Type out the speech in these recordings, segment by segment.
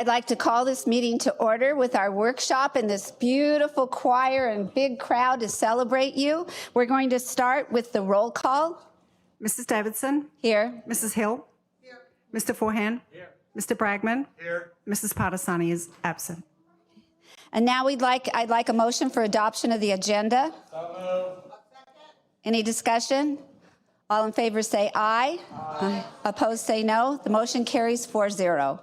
I'd like to call this meeting to order with our workshop and this beautiful choir and big crowd to celebrate you. We're going to start with the roll call. Mrs. Davidson? Here. Mrs. Hill? Here. Mr. Forehand? Here. Mr. Bragman? Here. Mrs. Partisani is absent. And now I'd like a motion for adoption of the agenda. So moved. Any discussion? All in favor say aye. Aye. Opposed say no. The motion carries 4-0.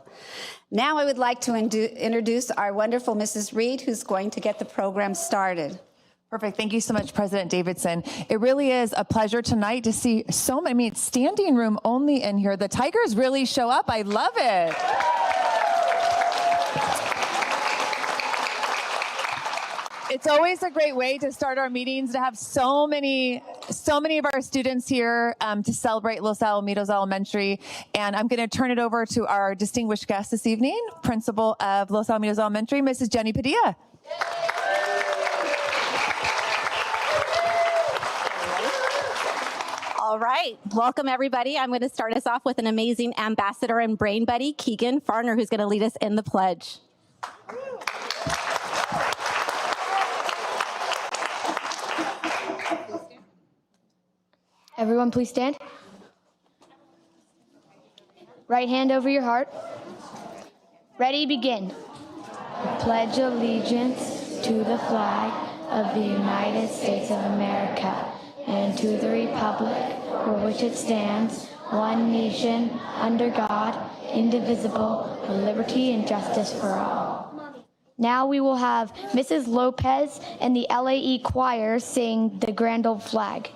Now I would like to introduce our wonderful Mrs. Reed, who's going to get the program started. Perfect. Thank you so much, President Davidson. It really is a pleasure tonight to see so many, it's standing room only in here. The Tigers really show up. I love it. It's always a great way to start our meetings, to have so many of our students here to celebrate Los Alamitos Elementary. And I'm going to turn it over to our distinguished guest this evening, Principal of Los Alamitos Elementary, Mrs. Jenny Padilla. All right. Welcome, everybody. I'm going to start us off with an amazing ambassador and brain buddy, Keegan Farner, who's going to lead us in the pledge. Everyone, please stand. Right hand over your heart. Ready, begin. I pledge allegiance to the flag of the United States of America and to the republic for which it stands, one nation, under God, indivisible, with liberty and justice for all. Now we will have Mrs. Lopez and the LAE Choir sing the Grand Old Flag.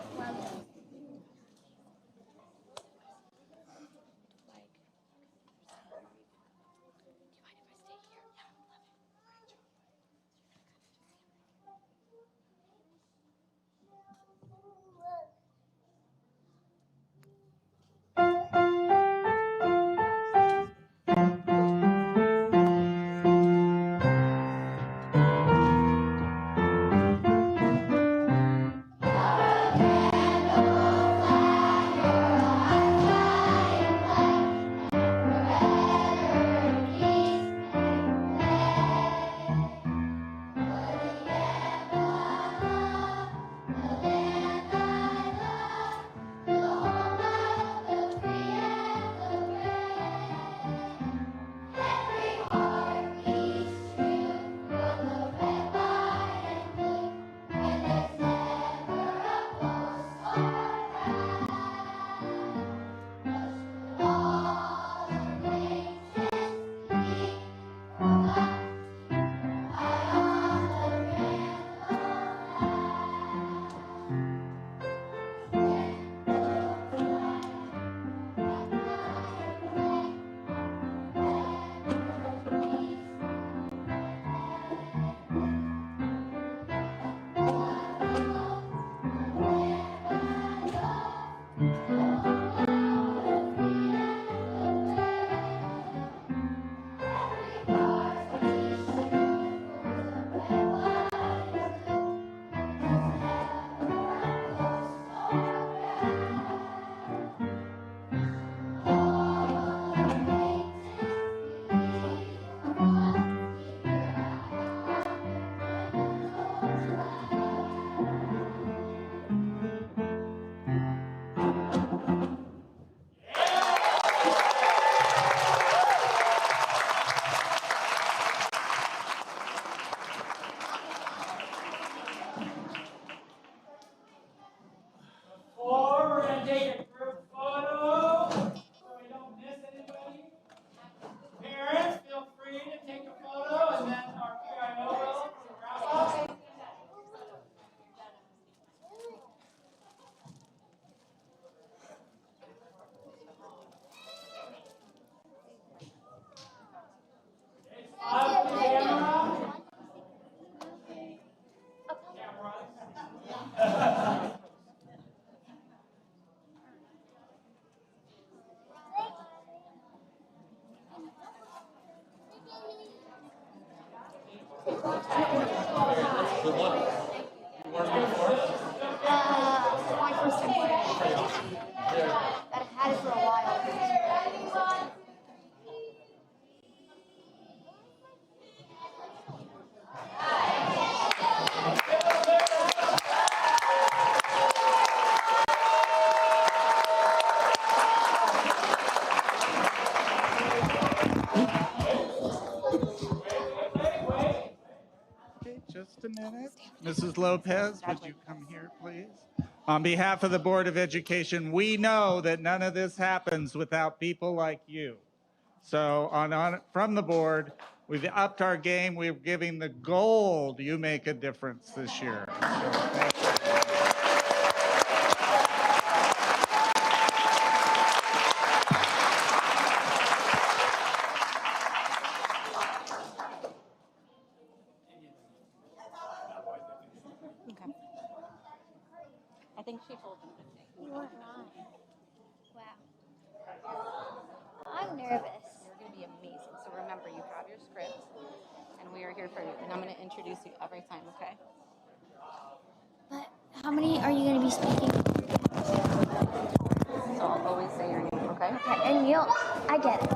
just a minute. Mrs. Lopez, would you come here, please? On behalf of the Board of Education, we know that none of this happens without people like you. So from the board, we've upped our game. We're giving the gold You Make a Difference this year. So, thank you. I think she told them. You weren't lying. Wow. I'm nervous. You're going to be amazing. So remember, you have your script, and we are here for you. And I'm going to introduce you every time, okay? But how many are you going to be speaking? So I'll always say your name, okay? Okay, and I get it.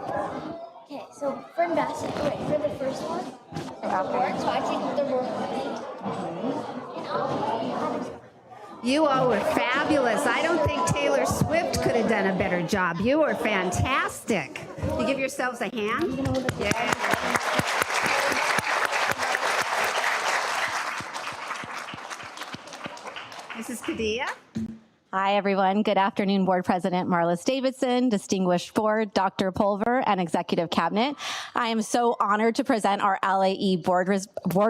Okay, so for ambassador, for the first one, So after so I take the role. And I'll You all were fabulous. I don't think Taylor Swift could have done a better job. You were fantastic. You give yourselves a hand? Yeah. Mrs. Padilla? Hi, everyone. Good afternoon, Board President Marlis Davidson, distinguished board, Dr. Pulver, and Executive Cabinet. I am so honored to present our LAE board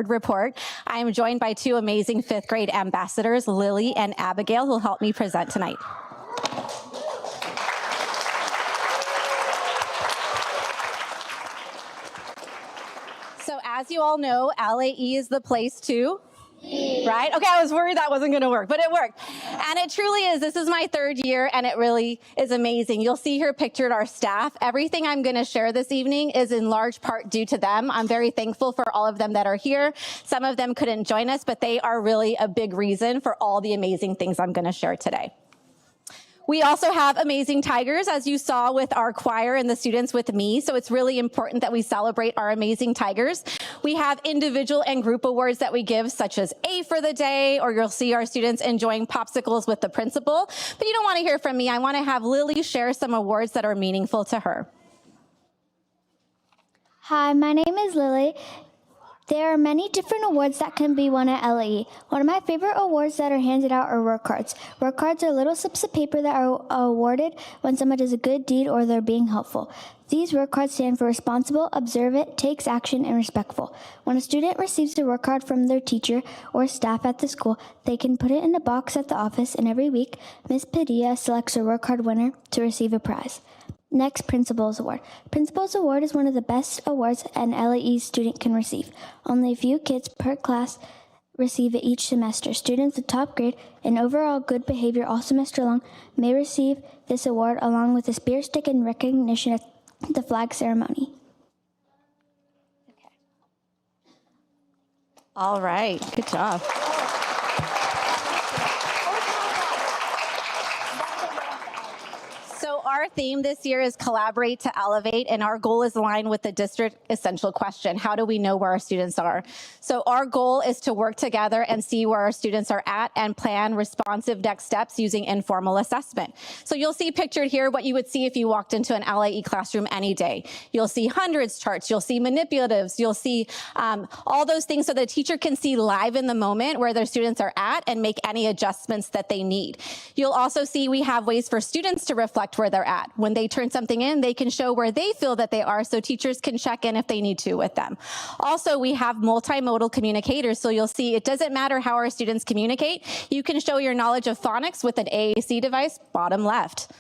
report. I am joined by two amazing fifth grade ambassadors, Lily and Abigail, who will help me present tonight. So as you all know, LAE is the place to right? Okay, I was worried that wasn't going to work, but it worked. And it truly is. This is my third year, and it really is amazing. You'll see here pictured our staff. Everything I'm going to share this evening is in large part due to them. I'm very thankful for all of them that are here. Some of them couldn't join us, but they are really a big reason for all the amazing things I'm going to share today. We also have amazing tigers, as you saw with our choir and the students with me. So it's really important that we celebrate our amazing tigers. We have individual and group awards that we give, such as A for the day, or you'll see our students enjoying popsicles with the principal. But you don't want to hear from me. I want to have Lily share some awards that are meaningful to her. Hi, my name is Lily. There are many different awards that can be won at LAE. One of my favorite awards that are handed out are work cards. Work cards are little slips of paper that are awarded when someone does a good deed or they're being helpful. These work cards stand for responsible, observant, takes action, and respectful. When a student receives a work card from their teacher or staff at the school, they can put it in a box at the office, and every week, Ms. Padilla selects a work card winner to receive a prize. Next, Principal's Award. Principal's Award is one of the best awards an LAE student can receive. Only a few kids per class receive it each semester. Students with top grade and overall good behavior all semester long may receive this award along with a spear stick in recognition at the flag ceremony. Okay. All right, good job. So our theme this year is Collaborate to Elevate, and our goal is aligned with the district essential question: how do we know where our students are? So our goal is to work together and see where our students are at and plan responsive next steps using informal assessment. So you'll see pictured here what you would see if you walked into an LAE classroom any day. You'll see hundreds charts, you'll see manipulatives, you'll see all those things so the teacher can see live in the moment where their students are at and make any adjustments that they need. You'll also see we have ways for students to reflect where they're at. When they turn something in, they can show where they feel that they are so teachers can check in if they need to with them. Also, we have multimodal communicators, so you'll see it doesn't matter how our students communicate. You can show your knowledge of phonics with an AAC device, bottom left.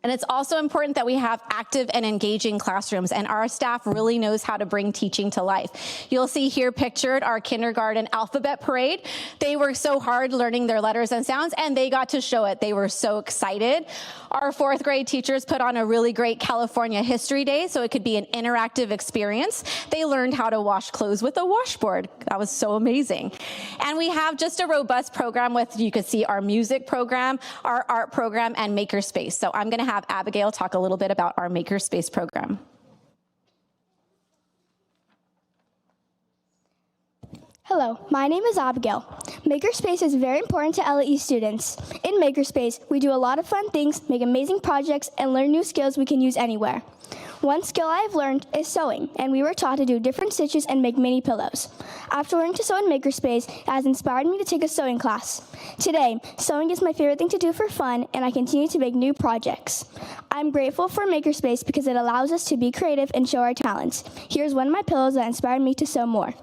And it's also important that we have active and engaging classrooms, and our staff really knows how to bring teaching to life. You'll see here pictured our kindergarten alphabet parade. They worked so hard learning their letters and sounds, and they got to show it. They were so excited. Our fourth grade teachers put on a really great California History Day, so it could be an interactive experience. They learned how to wash clothes with a washboard. That was so amazing. And we have just a robust program with, you could see our music program, our art program, and makerspace. So I'm going to have Abigail talk a little bit about our makerspace program. Hello, my name is Abigail. Makerspace is very important to LAE students. In Makerspace, we do a lot of fun things, make amazing projects, and learn new skills we can use anywhere. One skill I have learned is sewing, and we were taught to do different stitches and make mini pillows. After learning to sew in Makerspace, it has inspired me to take a sewing class. Today, sewing is my favorite thing to do for fun, and I continue to make new projects. I'm grateful for Makerspace because it allows us to be creative and show our talents. Here's one of my pillows that inspired me to sew more.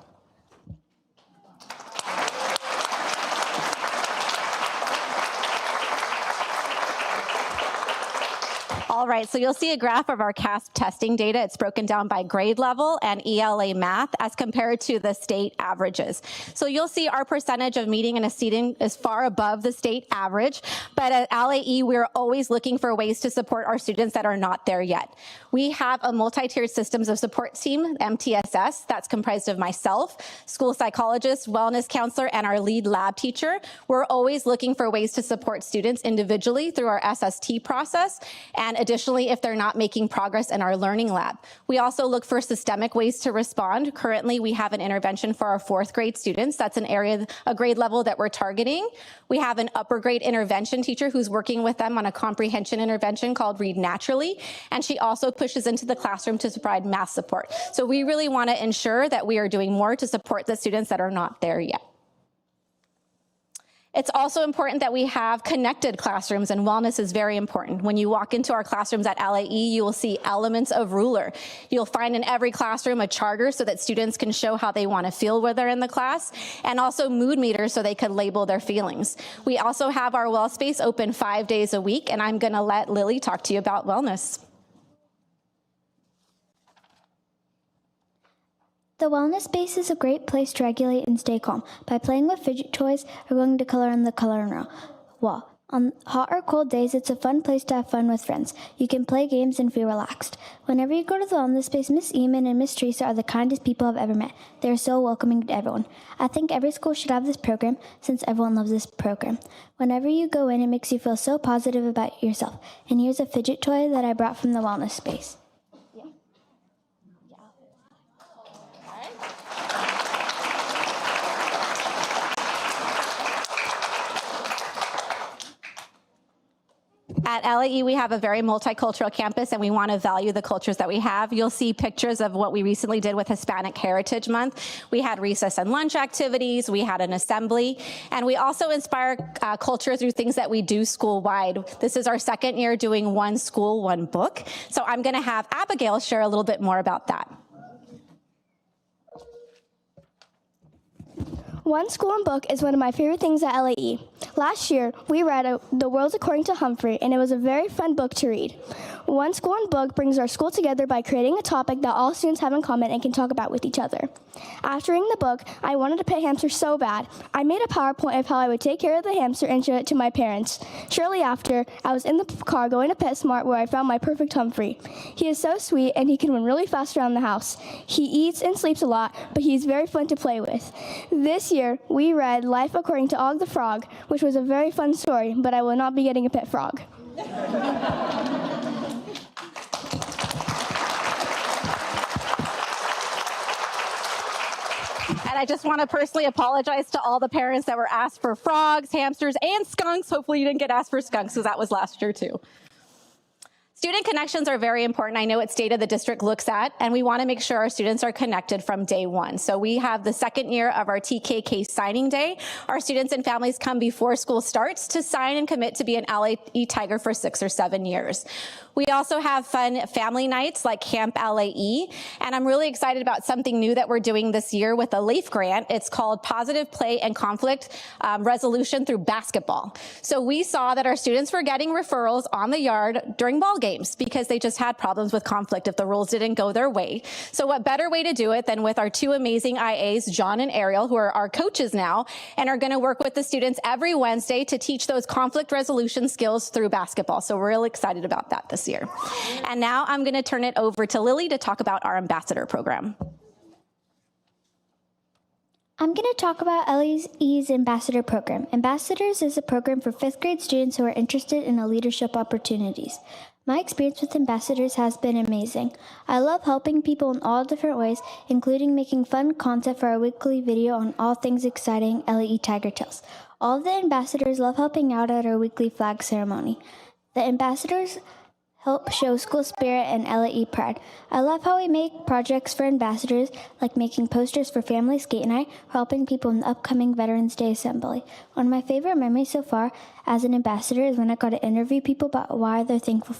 All right, so you'll see a graph of our CASP testing data. It's broken down by grade level and ELA math as compared to the state averages. So you'll see our percentage of meeting and exceeding is far above the state average, but at LAE, we're always looking for ways to support our students that are not there yet. We have a multi-tiered systems of support team, MTSS, that's comprised of myself, school psychologist, wellness counselor, and our lead lab teacher. We're always looking for ways to support students individually through our SST process, and additionally, if they're not making progress in our learning lab. We also look for systemic ways to respond. Currently, we have an intervention for our 4th grade students. That's an area, a grade level that we're targeting. We have an upper grade intervention teacher who's working with them on a comprehension intervention called Read Naturally, and she also pushes into the classroom to provide math support. So we really want to ensure that we are doing more to support the students that are not there yet. It's also important that we have connected classrooms, and wellness is very important. When you walk into our classrooms at LAE, you will see elements of ruler. You'll find in every classroom a charter so that students can show how they want to feel when they're in the class, and also mood meters so they can label their feelings. We also have our well space open 5 days a week, and I'm going to let Lily talk to you about wellness. The wellness space is a great place to regulate and stay calm by playing with fidget toys or going to color on the color wall. On hot or cold days, it's a fun place to have fun with friends. You can play games and feel relaxed. Whenever you go to the wellness space, Miss Eamon and Miss Teresa are the kindest people I've ever met. They are so welcoming to everyone. I think every school should have this program since everyone loves this program. Whenever you go in, it makes you feel so positive about yourself. And here's a fidget toy that I brought from the wellness space. At LAE, we have a very multicultural campus, and we want to value the cultures that we have. You'll see pictures of what we recently did with Hispanic Heritage Month. We had recess and lunch activities, we had an assembly, and we also inspire culture through things that we do school-wide. This is our 2nd year doing One School, One Book. So I'm going to have Abigail share a little bit more about that. One School and Book is one of my favorite things at LAE. Last year, we read The World According to Humphrey, and it was a very fun book to read. One School and Book brings our school together by creating a topic that all students have in common and can talk about with each other. After reading the book, I wanted to pet hamsters so bad. I made a PowerPoint of how I would take care of the hamster and show it to my parents. Shortly after, I was in the car going to PetSmart where I found my perfect Humphrey. He is so sweet and he can run really fast around the house. He eats and sleeps a lot, but he's very fun to play with. This year, we read Life According to Og the Frog, which was a very fun story, but I will not be getting a pet frog. And I just want to personally apologize to all the parents that were asked for frogs, hamsters, and skunks. Hopefully you didn't get asked for skunks, because that was last year too. Student connections are very important. I know it's data the district looks at, and we want to make sure our students are connected from day one. So we have the 2nd year of our TKK signing day. Our students and families come before school starts to sign and commit to be an LAE Tiger for 6 or 7 years. We also have fun family nights like Camp LAE, and I'm really excited about something new that we're doing this year with a LAIF grant. It's called Positive Play and Conflict Resolution Through Basketball. So we saw that our students were getting referrals on the yard during ball games because they just had problems with conflict if the rules didn't go their way. So what better way to do it than with our 2 amazing IAs, John and Ariel, who are our coaches now, and are going to work with the students every Wednesday to teach those conflict resolution skills through basketball. So we're really excited about that this year. And now I'm going to turn it over to Lily to talk about our ambassador program. I'm going to talk about LAE's Ambassador Program. Ambassadors is a program for 5th grade students who are interested in leadership opportunities. My experience with ambassadors has been amazing. I love helping people in all different ways, including making fun content for our weekly video on all things exciting LAE Tiger Tales. All of the ambassadors love helping out at our weekly flag ceremony. The ambassadors help show school spirit and LAE pride. I love how we make projects for ambassadors, like making posters for Family Skate Night, or helping people in the upcoming Veterans Day Assembly. One of my favorite memories so far as an ambassador is when I got to interview people about why they're thankful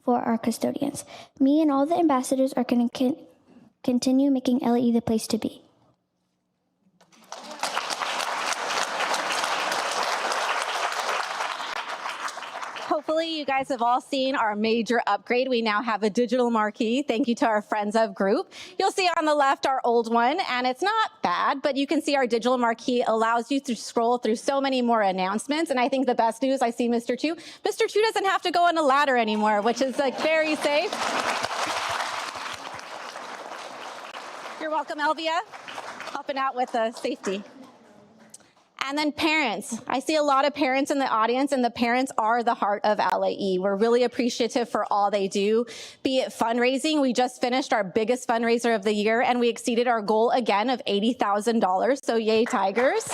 for our custodians. Me and all the ambassadors are going to continue making LAE the place to be. Hopefully you guys have all seen our major upgrade. We now have a digital marquee. Thank you to our Friends of group. You'll see on the left our old one, and it's not bad, but you can see our digital marquee allows you to scroll through so many more announcements. And I think the best news, I see Mr. Chu. Mr. Chu doesn't have to go on a ladder anymore, which is like very safe. You're welcome, Elvia, helping out with the safety. And then parents. I see a lot of parents in the audience, and the parents are the heart of LAE. We're really appreciative for all they do, be it fundraising. We just finished our biggest fundraiser of the year, and we exceeded our goal again of $80,000. So yay, Tigers.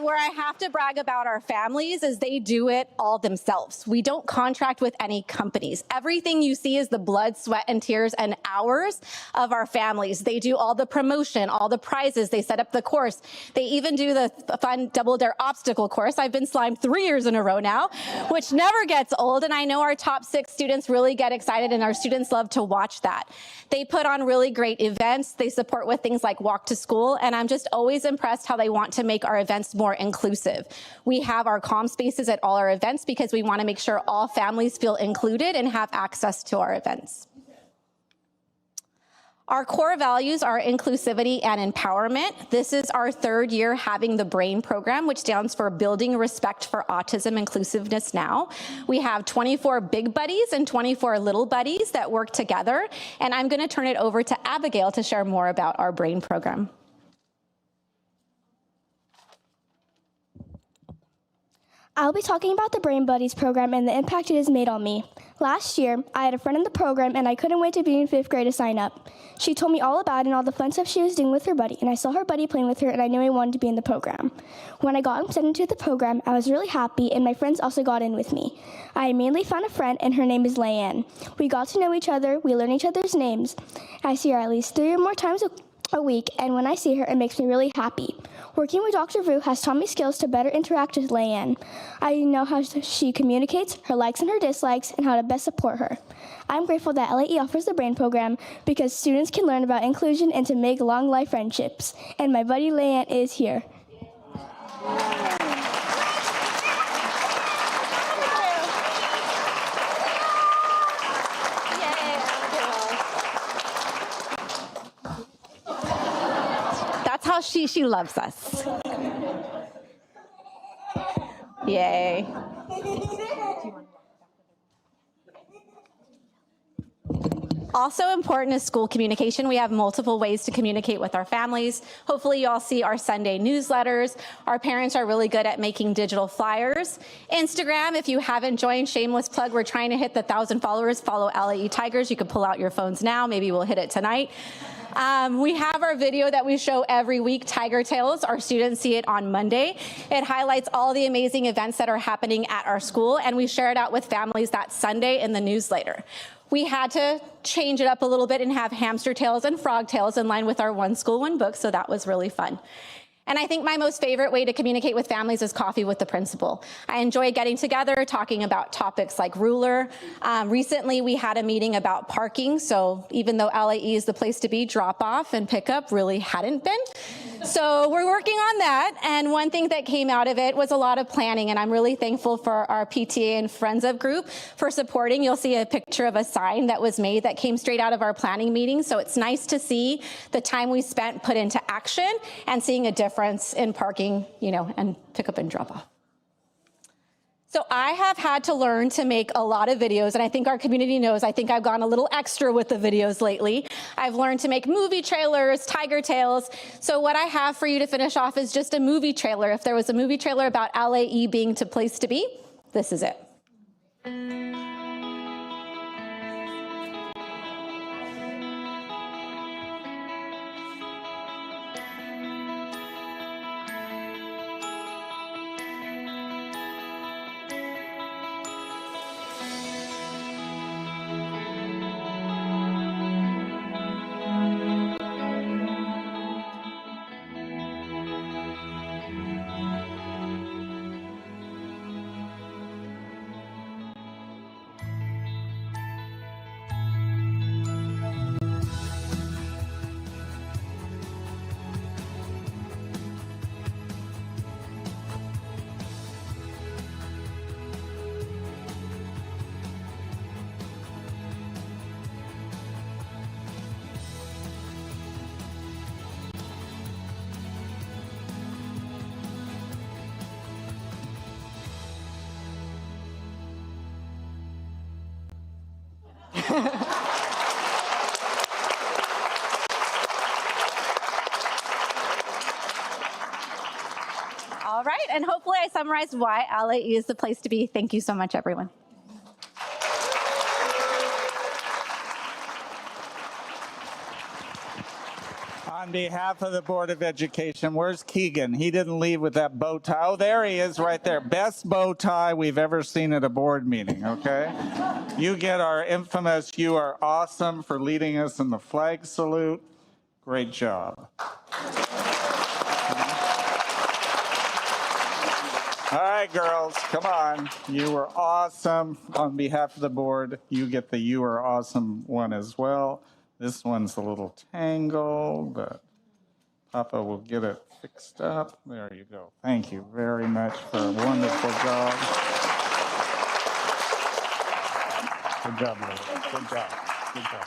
Where I have to brag about our families is they do it all themselves. We don't contract with any companies. Everything you see is the blood, sweat, and tears and hours of our families. They do all the promotion, all the prizes. They set up the course. They even do the fun Double Dare obstacle course. I've been slimed 3 years in a row now, which never gets old. And I know our top 6 students really get excited, and our students love to watch that. They put on really great events. They support with things like Walk to School. And I'm just always impressed how they want to make our events more inclusive. We have our calm spaces at all our events because we want to make sure all families feel included and have access to our events. Our core values are inclusivity and empowerment. This is our 3rd year having the BRAIN program, which stands for Building Respect for Autism Inclusiveness Now. We have 24 big buddies and 24 little buddies that work together. And I'm going to turn it over to Abigail to share more about our BRAIN program. I'll be talking about the Brain Buddies program and the impact it has made on me. Last year, I had a friend in the program, and I couldn't wait to be in 5th grade to sign up. She told me all about it and all the fun stuff she was doing with her buddy, and I saw her buddy playing with her, and I knew I wanted to be in the program. When I got accepted into the program, I was really happy, and my friends also got in with me. I immediately found a friend, and her name is Leanne. We got to know each other, we learned each other's names. I see her at least 3 or more times a week, and when I see her, it makes me really happy. Working with Dr. Vu has taught me skills to better interact with Leanne. I know how she communicates, her likes and her dislikes, and how to best support her. I'm grateful that LAE offers the BRAIN program because students can learn about inclusion and to make long life friendships. And my buddy Leanne is here. That's how she loves us. Yay. Also important is school communication. We have multiple ways to communicate with our families. Hopefully you all see our Sunday newsletters. Our parents are really good at making digital flyers. Instagram, if you haven't joined, shameless plug, we're trying to hit the 1,000 followers. Follow LAE Tigers. You can pull out your phones now. Maybe we'll hit it tonight. We have our video that we show every week, Tiger Tales. Our students see it on Monday. It highlights all the amazing events that are happening at our school, and we share it out with families that Sunday in the newsletter. We had to change it up a little bit and have hamster tails and frog tails in line with our One School, One Book, so that was really fun. And I think my most favorite way to communicate with families is coffee with the principal. I enjoy getting together, talking about topics like ruler. Recently, we had a meeting about parking. So even though LAE is the place to be, drop off and pick up really hadn't been. So we're working on that. And one thing that came out of it was a lot of planning. And I'm really thankful for our PTA and Friends of group for supporting. You'll see a picture of a sign that was made that came straight out of our planning meeting. So it's nice to see the time we spent put into action and seeing a difference in parking, and pick up and drop off. So I have had to learn to make a lot of videos, and I think our community knows, I think I've gone a little extra with the videos lately. I've learned to make movie trailers, Tiger Tales. So what I have for you to finish off is just a movie trailer. If there was a movie trailer about LAE being the place to be, this is it. All right, and hopefully I summarized why LAE is the place to be. Thank you so much, everyone. On behalf of the Board of Education, where's Keegan? He didn't leave with that bow tie. Oh, there he is right there. Best bow tie we've ever seen at a board meeting, okay? You get our infamous "You Are Awesome" for leading us in the flag salute. Great job. All right, girls, come on. You were awesome. On behalf of the board, you get the "You Are Awesome" one as well. This one's a little tangled, but Papa will get it fixed up. There you go. Thank you very much for a wonderful job. Good job, Lily. Good job. Good job.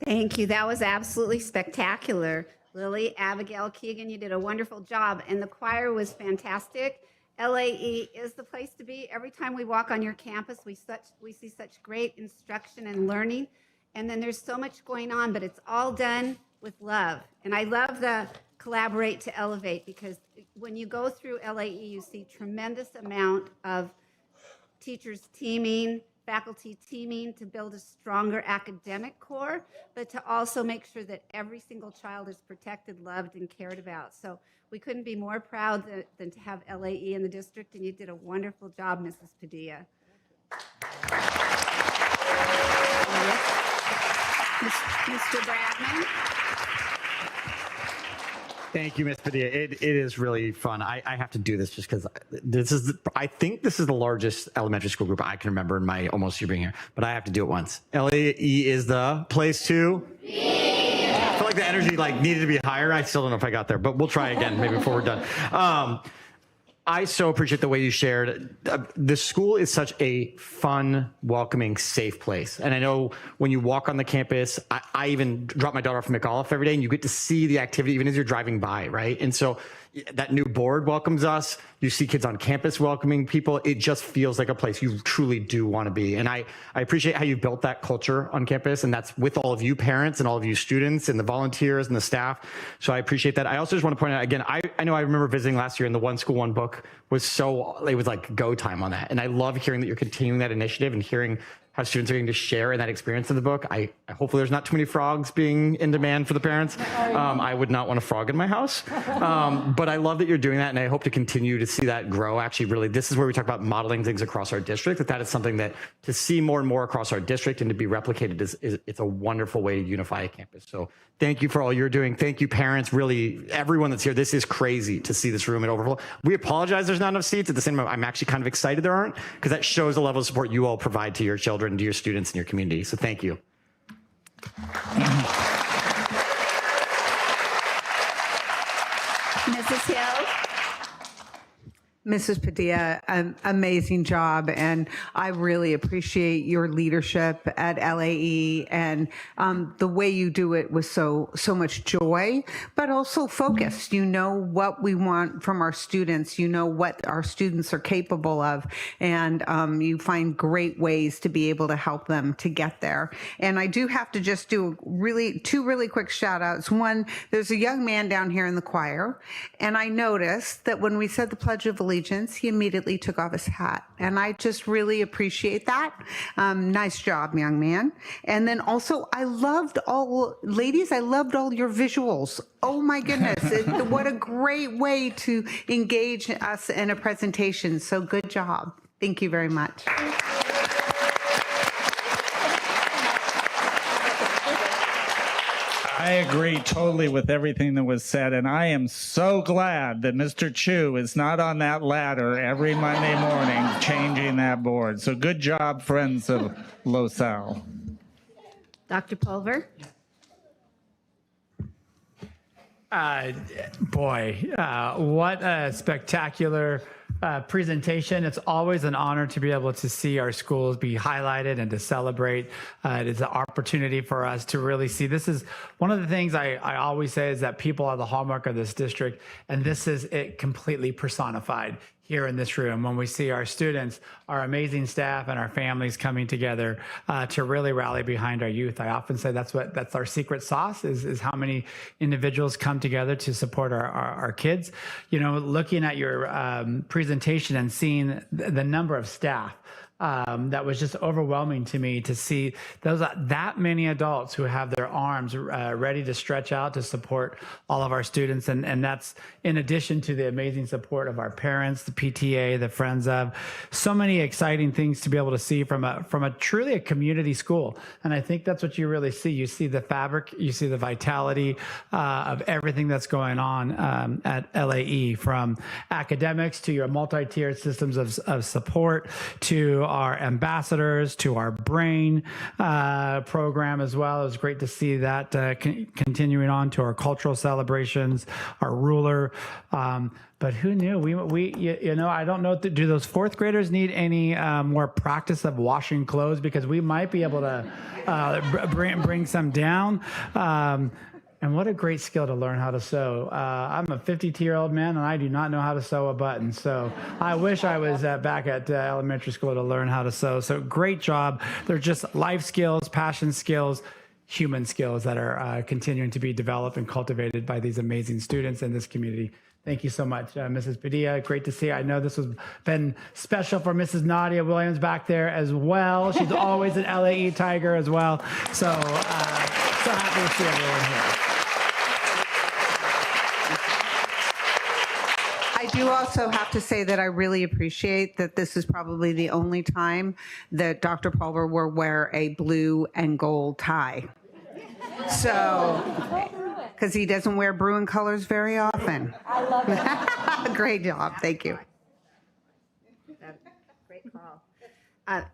Thank you. That was absolutely spectacular. Lily, Abigail, Keegan, you did a wonderful job, and the choir was fantastic. LAE is the place to be. Every time we walk on your campus, we see such great instruction and learning, and then there's so much going on, but it's all done with love. And I love the collaborate to elevate, because when you go through LAE, you see tremendous amount of teachers teaming, faculty teaming to build a stronger academic core, but to also make sure that every single child is protected, loved, and cared about. So we couldn't be more proud than to have LAE in the district, and you did a wonderful job, Mrs. Padilla. Mr. Bradman. Thank you, Ms. Padilla. It is really fun. I have to do this just because I think this is the largest elementary school group I can remember in my almost year being here, but I have to do it once. LAE is the place to be. I feel like the energy needed to be higher. I still don't know if I got there, but we'll try again maybe before we're done. I so appreciate the way you shared. The school is such a fun, welcoming, safe place. And I know when you walk on the campus, I even drop my daughter off from McAuliffe every day, and you get to see the activity even as you're driving by, right? And so that new board welcomes us. You see kids on campus welcoming people. It just feels like a place you truly do want to be. And I appreciate how you built that culture on campus, and that's with all of you parents and all of you students and the volunteers and the staff. So I appreciate that. I also just want to point out again, I know I remember visiting last year, and the One School, One Book was it was like go time on that. And I love hearing that you're continuing that initiative and hearing how students are going to share in that experience in the book. Hopefully there's not too many frogs being in demand for the parents. I would not want a frog in my house. But I love that you're doing that, and I hope to continue to see that grow. Actually, really, this is where we talk about modeling things across our district. That is something that to see more and more across our district and to be replicated it's a wonderful way to unify a campus. So thank you for all you're doing. Thank you, parents, really, everyone that's here. This is crazy to see this room at overflow. We apologize there's not enough seats. At the same time, I'm actually kind of excited there aren't, because that shows the level of support you all provide to your children, to your students in your community. So thank you. Mrs. Hill. Mrs. Padilla, amazing job, and I really appreciate your leadership at LAE, and the way you do it with so much joy, but also focused. You know what we want from our students. You know what our students are capable of, and you find great ways to be able to help them to get there. And I do have to just do two really quick shout outs. One, there's a young man down here in the choir, and I noticed that when we said the Pledge of Allegiance, he immediately took off his hat. And I just really appreciate that. Nice job, young man. And then also, I loved all your visuals. Oh my goodness. What a great way to engage us in a presentation. So good job. Thank you very much. I agree totally with everything that was said, and I am so glad that Mr. Chu is not on that ladder every Monday morning changing that board. So good job, friends of LoSal. Dr. Pulver. What a spectacular presentation. It's always an honor to be able to see our schools be highlighted and to celebrate. It is an opportunity for us to really see. This is one of the things I always say is that people are the hallmark of this district, and this is it completely personified. here in this room when we see our students, our amazing staff, and our families coming together to really rally behind our youth. I often say that's our secret sauce is how many individuals come together to support our kids. You know, looking at your presentation and seeing the number of staff, that was just overwhelming to me to see that many adults who have their arms ready to stretch out to support all of our students. And that's in addition to the amazing support of our parents, the PTA, the Friends of, so many exciting things to be able to see from a truly a community school. And I think that's what you really see. You see the fabric, you see the vitality of everything that's going on at LAE, from academics to your multi-tiered systems of support, to our ambassadors, to our brain program as well. It was great to see that continuing on to our cultural celebrations, our ruler. But who knew? You know, I don't know. Do those fourth graders need any more practice of washing clothes? Because we might be able to bring some down. And what a great skill to learn how to sew. I'm a 52-year-old man, and I do not know how to sew a button. So I wish I was back at elementary school to learn how to sew. So great job. They're just life skills, passion skills, human skills that are continuing to be developed and cultivated by these amazing students in this community. Thank you so much, Mrs. Padilla. Great to see you. I know this has been special for Mrs. Nadia Williams back there as well. She's always an LAE Tiger as well. So happy to see everyone here. I do also have to say that I really appreciate that this is probably the only time that Dr. Pulver will wear a blue and gold tie. So, because he doesn't wear Bruin colors very often. I love it. Great job. Thank you. Great call.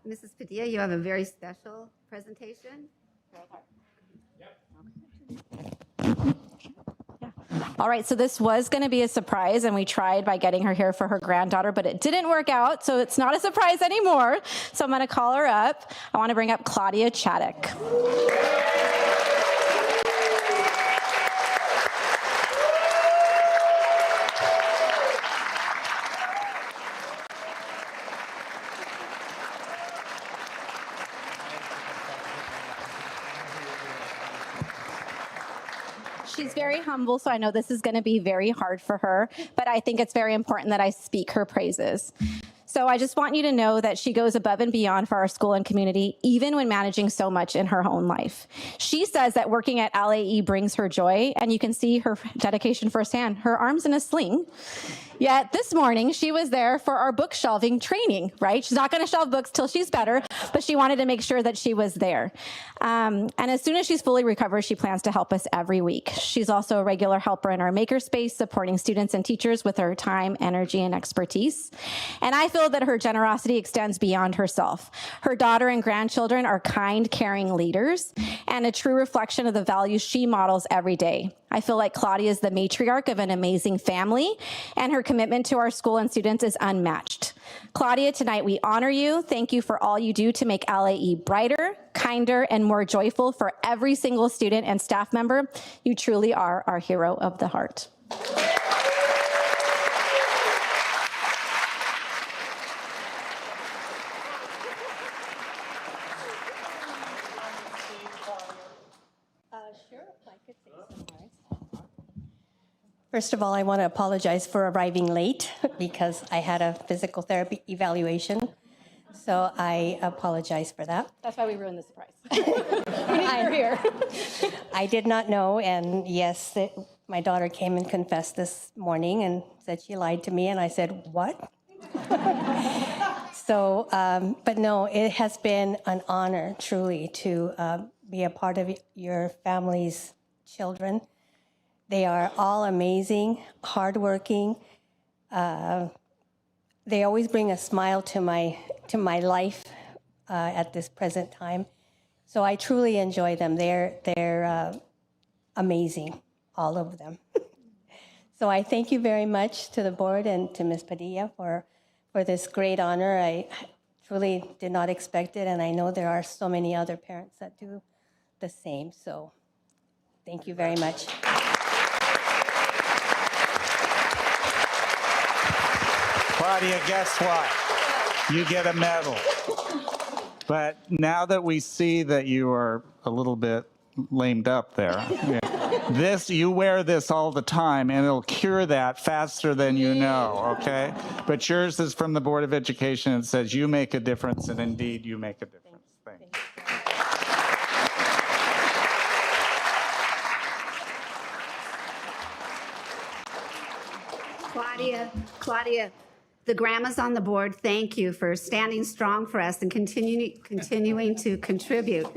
Mrs. Padilla, you have a very special presentation. All right, so this was going to be a surprise, and we tried by getting her here for her granddaughter, but it didn't work out, so it's not a surprise anymore. So I'm going to call her up. I want to bring up Claudia Chaddock. She's very humble, so I know this is going to be very hard for her, but I think it's very important that I speak her praises. So I just want you to know that she goes above and beyond for our school and community, even when managing so much in her own life. She says that working at LAE brings her joy, and you can see her dedication firsthand. Her arm's in a sling. Yet this morning, she was there for our book shelving training, right? She's not going to shelve books till she's better, but she wanted to make sure that she was there. And as soon as she's fully recovered, she plans to help us every week. She's also a regular helper in our makerspace, supporting students and teachers with her time, energy, and expertise. And I feel that her generosity extends beyond herself. Her daughter and grandchildren are kind, caring leaders and a true reflection of the values she models every day. I feel like Claudia is the matriarch of an amazing family, and her commitment to our school and students is unmatched. Claudia, tonight we honor you. Thank you for all you do to make LAE brighter, kinder, and more joyful for every single student and staff member. You truly are our hero of the heart. First of all, I want to apologize for arriving late because I had a physical therapy evaluation. So I apologize for that. That's why we ruined the surprise. We need her here. I did not know, and yes, my daughter came and confessed this morning and said she lied to me, and I said, what? So, but no, it has been an honor, truly, to be a part of your family's children. They are all amazing, hardworking. They always bring a smile to my life at this present time. So I truly enjoy them. They're amazing, all of them. So I thank you very much to the board and to Ms. Padilla for this great honor. I truly did not expect it, and I know there are so many other parents that do the same. So thank you very much. Claudia, guess what? You get a medal. But now that we see that you are a little bit lamed up there, you wear this all the time, and it'll cure that faster than you know, okay? But yours is from the Board of Education. It says you make a difference, and indeed you make a difference. Thank you. Claudia, the grandmas on the board, thank you for standing strong for us and continuing to contribute.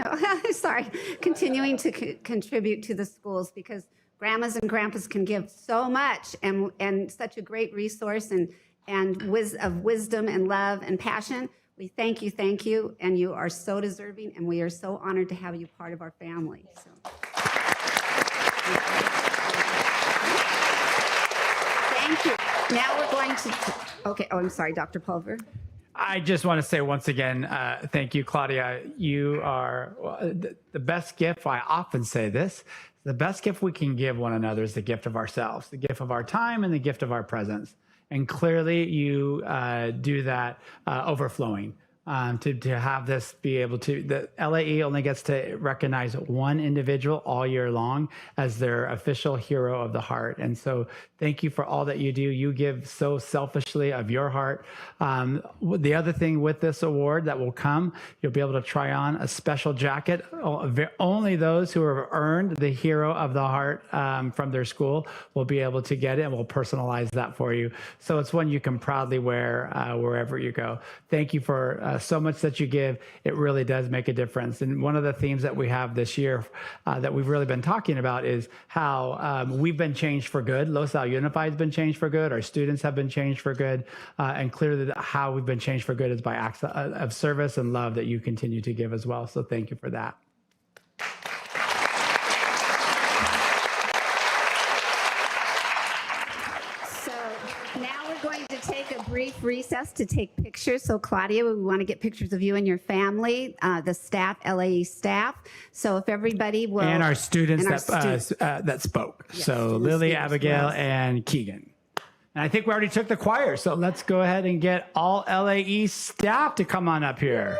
Continuing to contribute to the schools, because grandmas and grandpas can give so much and such a great resource and of wisdom and love and passion. We thank you, and you are so deserving, and we are so honored to have you part of our family. So. Thank you. Now we're going to, okay, oh, I'm sorry, Dr. Pulver. I just want to say once again, thank you, Claudia. You are the best gift. I often say this. The best gift we can give one another is the gift of ourselves, the gift of our time and the gift of our presence. And clearly you do that overflowing. To have this be able to, the LAE only gets to recognize one individual all year long as their official hero of the heart. And so thank you for all that you do. You give so selfishly of your heart. The other thing with this award that will come, you'll be able to try on a special jacket. Only those who have earned the hero of the heart from their school will be able to get it, and we'll personalize that for you. So it's one you can proudly wear wherever you go. Thank you for so much that you give. It really does make a difference. And one of the themes that we have this year that we've really been talking about is how we've been changed for good. Los Al Unified has been changed for good. Our students have been changed for good. And clearly how we've been changed for good is by acts of service and love that you continue to give as well. So thank you for that. Brief recess to take pictures. So Claudia, we want to get pictures of you and your family, the staff, LAE staff. So if everybody will. And our students that spoke. Yes, so Lily, Abigail, and Keegan. And I think we already took the choir. So let's go ahead and get all LAE staff to come on up here.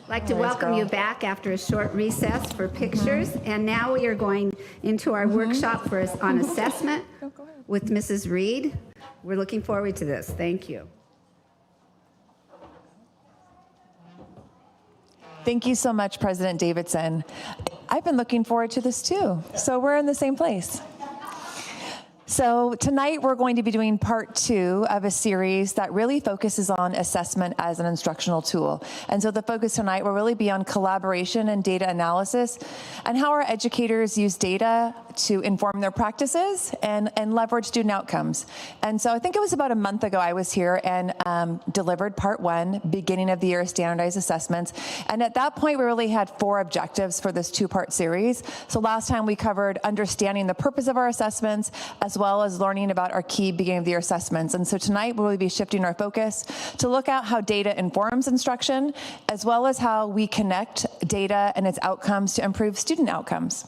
I'd like to welcome you back after a short recess for pictures. And now we are going into our workshop on assessment with Mrs. Reed. We're looking forward to this. Thank you. Thank you so much, President Davidson. I've been looking forward to this too. So we're in the same place. So tonight we're going to be doing part 2 of a series that really focuses on assessment as an instructional tool. And so the focus tonight will really be on collaboration and data analysis and how our educators use data to inform their practices and leverage student outcomes. And so I think it was about a month ago I was here and delivered part 1, beginning of the year standardized assessments. And at that point, we really had 4 objectives for this 2-part series. So last time we covered understanding the purpose of our assessments, as well as learning about our key beginning of the year assessments. And so tonight we'll be shifting our focus to look at how data informs instruction, as well as how we connect data and its outcomes to improve student outcomes.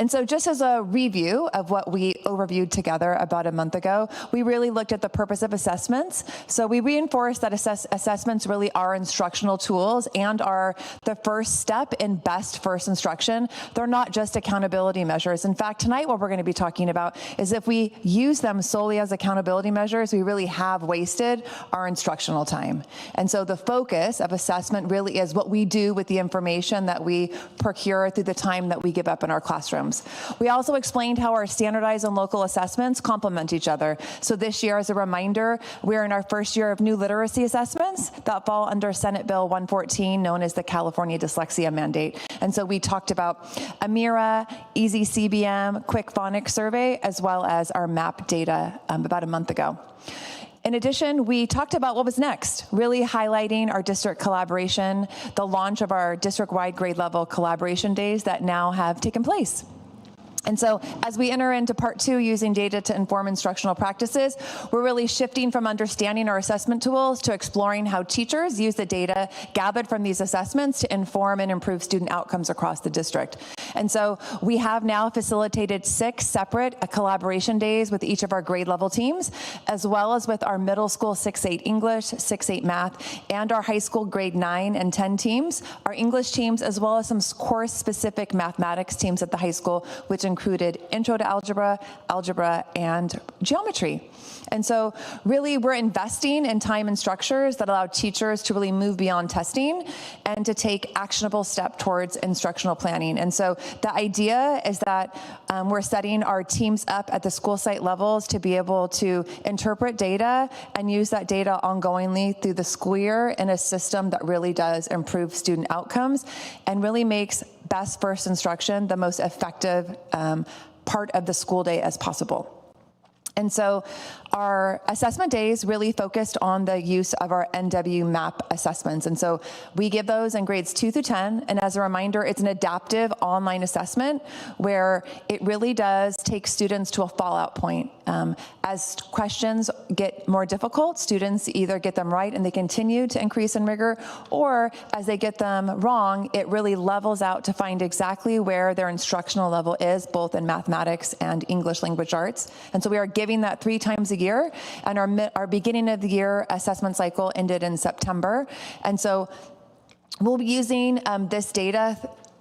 And so just as a review of what we overviewed together about a month ago, we really looked at the purpose of assessments. So we reinforced that assessments really are instructional tools and are the first step in best first instruction. They're not just accountability measures. In fact, tonight what we're going to be talking about is if we use them solely as accountability measures, we really have wasted our instructional time. And so the focus of assessment really is what we do with the information that we procure through the time that we give up in our classroom. We also explained how our standardized and local assessments complement each other. So this year, as a reminder, we're in our first year of new literacy assessments that fall under Senate Bill 114, known as the California Dyslexia Mandate. And so we talked about Amira, Easy CBM, Quick Phonics Survey, as well as our MAP data about a month ago. In addition, we talked about what was next, really highlighting our district collaboration, the launch of our district-wide grade level collaboration days that now have taken place. And so as we enter into part 2, using data to inform instructional practices, we're really shifting from understanding our assessment tools to exploring how teachers use the data gathered from these assessments to inform and improve student outcomes across the district. And so we have now facilitated 6 separate collaboration days with each of our grade level teams, as well as with our middle school 6-8 English, 6-8 math, and our high school grade 9 and 10 teams, our English teams, as well as some course-specific mathematics teams at the high school, which included Intro to Algebra, Algebra, and Geometry. And so really we're investing in time and structures that allow teachers to really move beyond testing and to take actionable step towards instructional planning. And so the idea is that we're setting our teams up at the school site levels to be able to interpret data and use that data ongoingly through the school year in a system that really does improve student outcomes and really makes best first instruction the most effective part of the school day as possible. And so our assessment days really focused on the use of our NW MAP assessments. And so we give those in grades 2 through 10. And as a reminder, it's an adaptive online assessment where it really does take students to a fallout point. As questions get more difficult, students either get them right and they continue to increase in rigor, or as they get them wrong, it really levels out to find exactly where their instructional level is, both in mathematics and English language arts. And so we are giving that 3 times a year, and our beginning of the year assessment cycle ended in September. And so we'll be using this data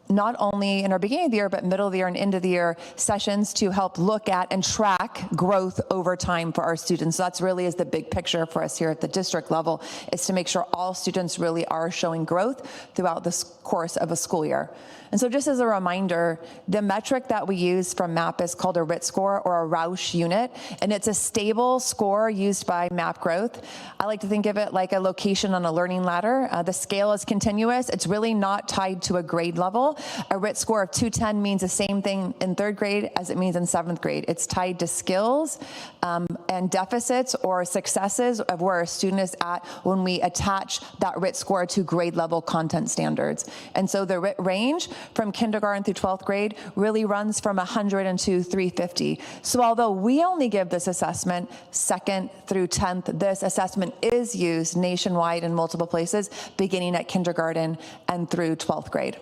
not only in our beginning of the year, but middle of the year and end of the year sessions to help look at and track growth over time for our students. So that's really is the big picture for us here at the district level, is to make sure all students really are showing growth throughout the course of a school year. And so just as a reminder, the metric that we use from MAP is called a RIT score, or a Rausch unit, and it's a stable score used by MAP growth. I like to think of it like a location on a learning ladder. The scale is continuous. It's really not tied to a grade level. A RIT score of 210 means the same thing in 3rd grade as it means in 7th grade. It's tied to skills and deficits or successes of where a student is at when we attach that RIT score to grade level content standards. And so the RIT range from kindergarten through 12th grade really runs from 100 to 350. So although we only give this assessment 2nd through 10th, this assessment is used nationwide in multiple places, beginning at kindergarten and through 12th grade.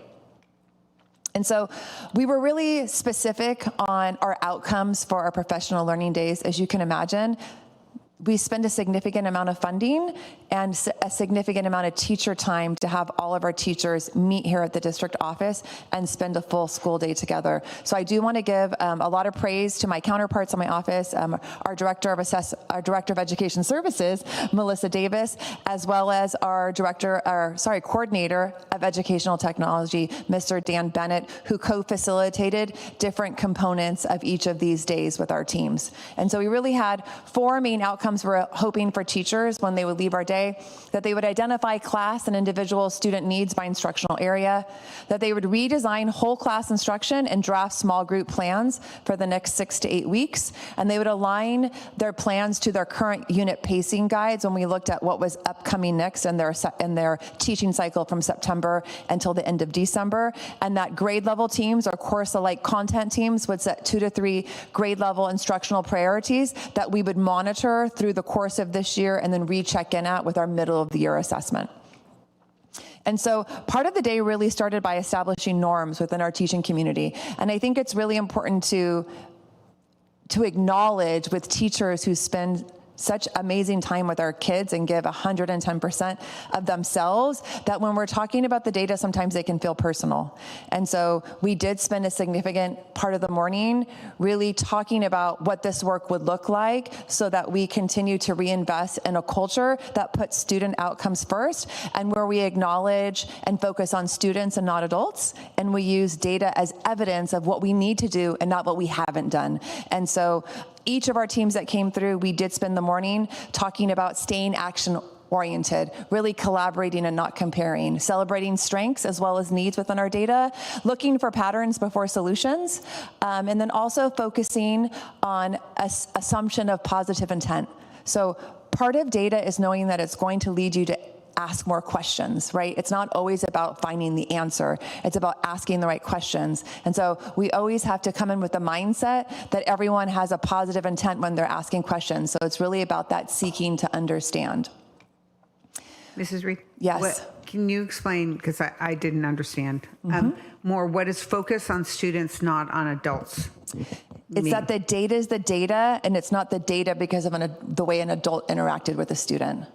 And so we were really specific on our outcomes for our professional learning days. As you can imagine, we spend a significant amount of funding and a significant amount of teacher time to have all of our teachers meet here at the district office and spend a full school day together. So I do want to give a lot of praise to my counterparts in my office, our Director of Education Services, Melissa Davis, as well as our Coordinator of Educational Technology, Mr. Dan Bennett, who co-facilitated different components of each of these days with our teams. And so we really had 4 main outcomes we're hoping for teachers when they would leave our day: that they would identify class and individual student needs by instructional area, that they would redesign whole class instruction and draft small group plans for the next 6 to 8 weeks, and they would align their plans to their current unit pacing guides when we looked at what was upcoming next in their teaching cycle from September until the end of December, and that grade level teams or course-alike content teams would set 2 to 3 grade level instructional priorities that we would monitor through the course of this year and then recheck in at with our middle of the year assessment. And so part of the day really started by establishing norms within our teaching community. And I think it's really important to acknowledge with teachers who spend such amazing time with our kids and give 110% of themselves, that when we're talking about the data, sometimes they can feel personal. And so we did spend a significant part of the morning really talking about what this work would look like so that we continue to reinvest in a culture that puts student outcomes first, and where we acknowledge and focus on students and not adults, and we use data as evidence of what we need to do and not what we haven't done. And so each of our teams that came through, we did spend the morning talking about staying action-oriented, really collaborating and not comparing, celebrating strengths as well as needs within our data, looking for patterns before solutions, and then also focusing on assumption of positive intent. So part of data is knowing that it's going to lead you to ask more questions, right? It's not always about finding the answer. It's about asking the right questions. And so we always have to come in with the mindset that everyone has a positive intent when they're asking questions. So it's really about that seeking to understand. Mrs. Reed? Yes. Can you explain, because I didn't understand more, what is focus on students, not on adults? It's that the data is the data, and it's not the data because of the way an adult interacted with a student.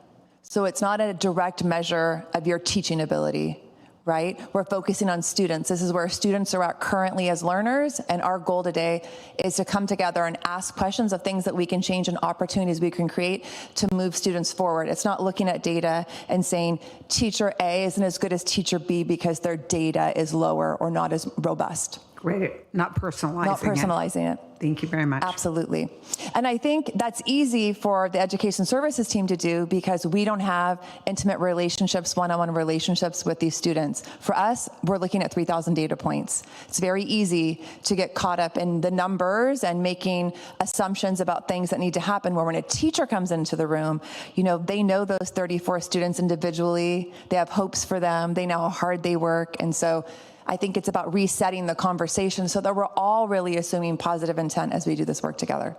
So it's not a direct measure of your teaching ability, right? We're focusing on students. This is where students are at currently as learners, and our goal today is to come together and ask questions of things that we can change and opportunities we can create to move students forward. It's not looking at data and saying teacher A isn't as good as teacher B because their data is lower or not as robust. Great. Not personalizing Not personalizing it. Thank you very much. Absolutely. And I think that's easy for the education services team to do because we don't have intimate relationships, one-on-one relationships with these students. For us, we're looking at 3,000 data points. It's very easy to get caught up in the numbers and making assumptions about things that need to happen, where when a teacher comes into the room, you know, they know those 34 students individually, they have hopes for them, they know how hard they work. And so I think it's about resetting the conversation so that we're all really assuming positive intent as we do this work together.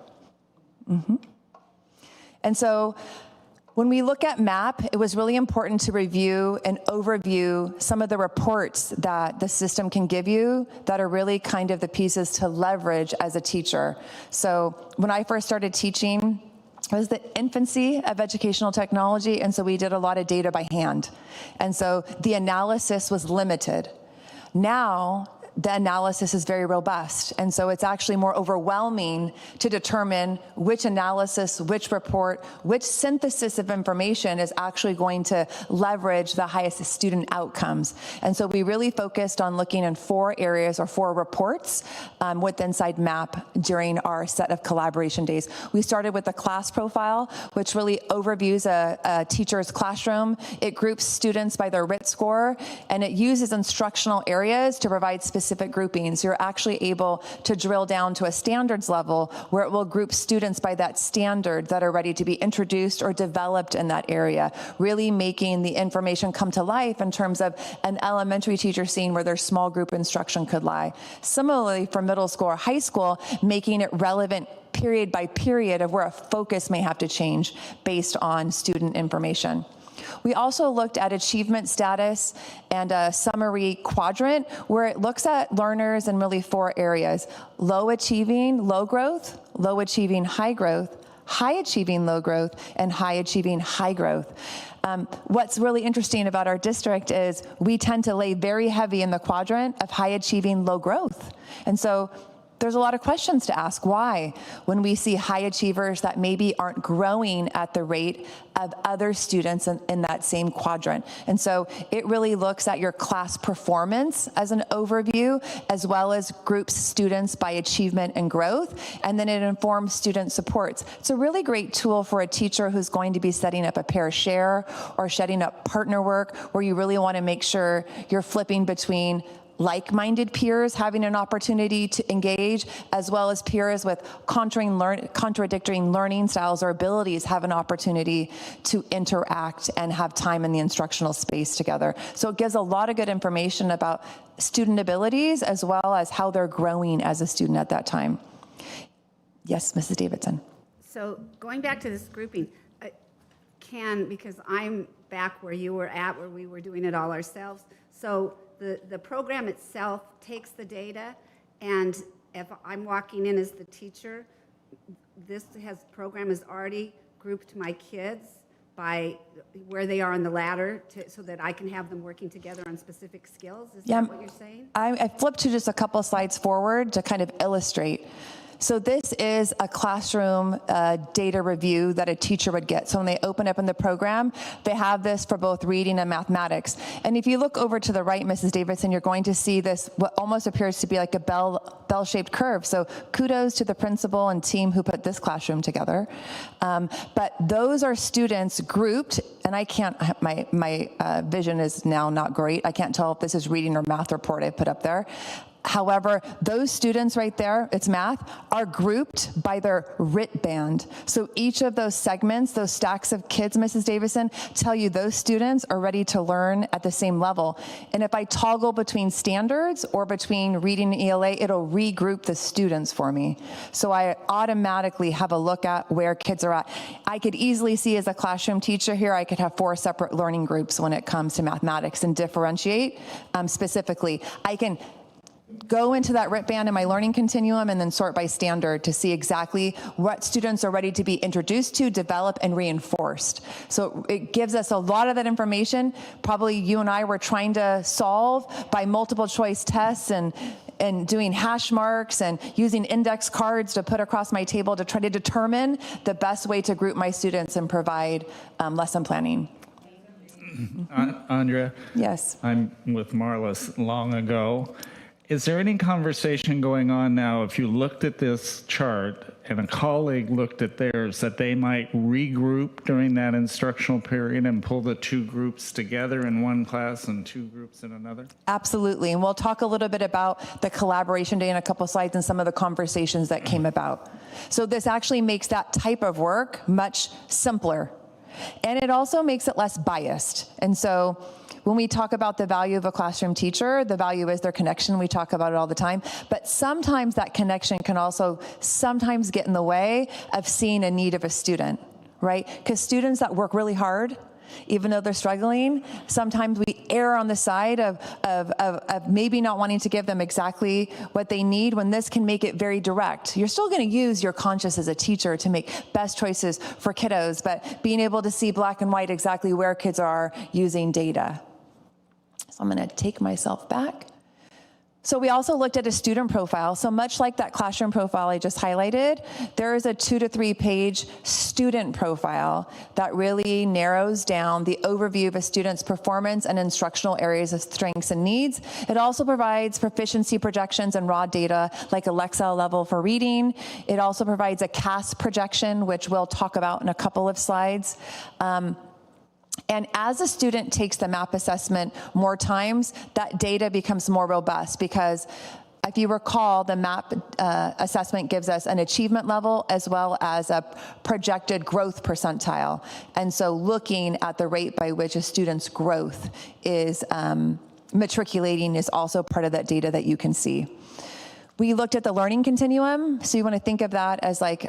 And so when we look at MAP, it was really important to review and overview some of the reports that the system can give you that are really kind of the pieces to leverage as a teacher. So when I first started teaching, it was the infancy of educational technology, and so we did a lot of data by hand. And so the analysis was limited. Now, the analysis is very robust, and so it's actually more overwhelming to determine which analysis, which report, which synthesis of information is actually going to leverage the highest student outcomes. And so we really focused on looking in 4 areas or 4 reports with inside MAP during our set of collaboration days. We started with the class profile, which really overviews a teacher's classroom. It groups students by their RIT score, and it uses instructional areas to provide specific groupings. You're actually able to drill down to a standards level where it will group students by that standard that are ready to be introduced or developed in that area, really making the information come to life in terms of an elementary teacher seeing where their small group instruction could lie. Similarly, for middle school or high school, making it relevant period by period of where a focus may have to change based on student information. We also looked at achievement status and a summary quadrant where it looks at learners in really 4 areas: low achieving, low growth, low achieving, high growth, high achieving low growth, and high achieving high growth. What's really interesting about our district is we tend to lay very heavy in the quadrant of high achieving low growth. And so there's a lot of questions to ask. Why? When we see high achievers that maybe aren't growing at the rate of other students in that same quadrant. And so it really looks at your class performance as an overview, as well as groups students by achievement and growth, and then it informs student supports. It's a really great tool for a teacher who's going to be setting up a pair share or setting up partner work, where you really want to make sure you're flipping between like-minded peers having an opportunity to engage, as well as peers with contradictory learning styles or abilities have an opportunity to interact and have time in the instructional space together. So it gives a lot of good information about student abilities, as well as how they're growing as a student at that time. Yes, Mrs. Davidson. So going back to this grouping, because I'm back where you were at, where we were doing it all ourselves. So the program itself takes the data, and if I'm walking in as the teacher, this program has already grouped my kids by where they are on the ladder so that I can have them working together on specific skills. Is that what you're saying? I flipped to just a couple slides forward to kind of illustrate. So this is a classroom data review that a teacher would get. So when they open up in the program, they have this for both reading and mathematics. And if you look over to the right, Mrs. Davidson, you're going to see this, what almost appears to be like a bell-shaped curve. So kudos to the principal and team who put this classroom together. But those are students grouped, and I can't, my vision is now not great. I can't tell if this is reading or math report I put up there. However, those students right there, it's math, are grouped by their RIT band. So each of those segments, those stacks of kids, Mrs. Davison, tell you those students are ready to learn at the same level. And if I toggle between standards or between reading and ELA, it'll regroup the students for me. So I automatically have a look at where kids are at. I could easily see as a classroom teacher here, I could have 4 separate learning groups when it comes to mathematics and differentiate specifically. I can go into that RIT band in my learning continuum and then sort by standard to see exactly what students are ready to be introduced to, develop, and reinforced. So it gives us a lot of that information. Probably you and I were trying to solve by multiple choice tests and doing hash marks and using index cards to put across my table to try to determine the best way to group my students and provide lesson planning. Andrea? Yes. I'm with Marlis long ago. Is there any conversation going on now, if you looked at this chart and a colleague looked at theirs, that they might regroup during that instructional period and pull the 2 groups together in one class and 2 groups in another? Absolutely, and we'll talk a little bit about the collaboration day in a couple slides and some of the conversations that came about. So this actually makes that type of work much simpler. And it also makes it less biased. And so when we talk about the value of a classroom teacher, the value is their connection. We talk about it all the time. But sometimes that connection can also sometimes get in the way of seeing a need of a student, right? Because students that work really hard, even though they're struggling, sometimes we err on the side of maybe not wanting to give them exactly what they need, when this can make it very direct. You're still going to use your conscience as a teacher to make best choices for kiddos, but being able to see black and white exactly where kids are using data. So I'm going to take myself back. So we also looked at a student profile. So much like that classroom profile I just highlighted, there is a 2 to 3 page student profile that really narrows down the overview of a student's performance and instructional areas of strengths and needs. It also provides proficiency projections and raw data like a Lexile level for reading. It also provides a CAS projection, which we'll talk about in a couple of slides. And as a student takes the MAP assessment more times, that data becomes more robust, because if you recall, the MAP assessment gives us an achievement level as well as a projected growth percentile. And so looking at the rate by which a student's growth is matriculating is also part of that data that you can see. We looked at the learning continuum. So you want to think of that as like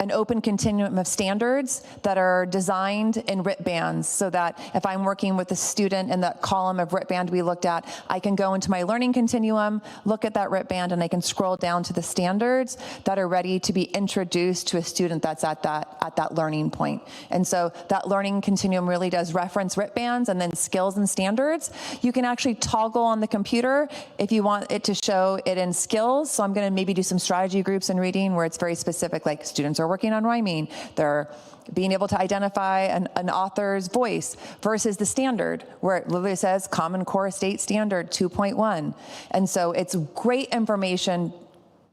an open continuum of standards that are designed in RIT bands, so that if I'm working with a student in that column of RIT band we looked at, I can go into my learning continuum, look at that RIT band, and I can scroll down to the standards that are ready to be introduced to a student that's at that learning point. And so that learning continuum really does reference RIT bands and then skills and standards. You can actually toggle on the computer if you want it to show it in skills. So I'm going to maybe do some strategy groups in reading where it's very specific, like students are working on rhyming, they're being able to identify an author's voice, versus the standard where it literally says Common Core State Standard 2.1. And so it's great information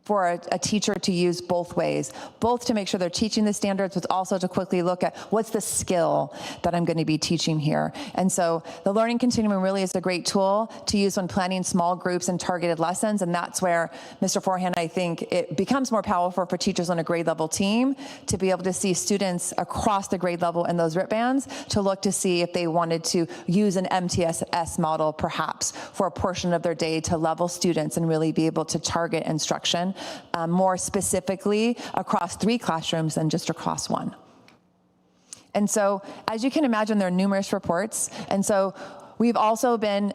for a teacher to use both ways, both to make sure they're teaching the standards, but also to quickly look at what's the skill that I'm going to be teaching here. And so the learning continuum really is a great tool to use when planning small groups and targeted lessons. And that's where, Mr. Forehand, I think it becomes more powerful for teachers on a grade level team to be able to see students across the grade level in those RIT bands, to look to see if they wanted to use an MTSS model perhaps for a portion of their day to level students and really be able to target instruction more specifically across 3 classrooms than just across 1. And so, as you can imagine, there are numerous reports. And so we've also been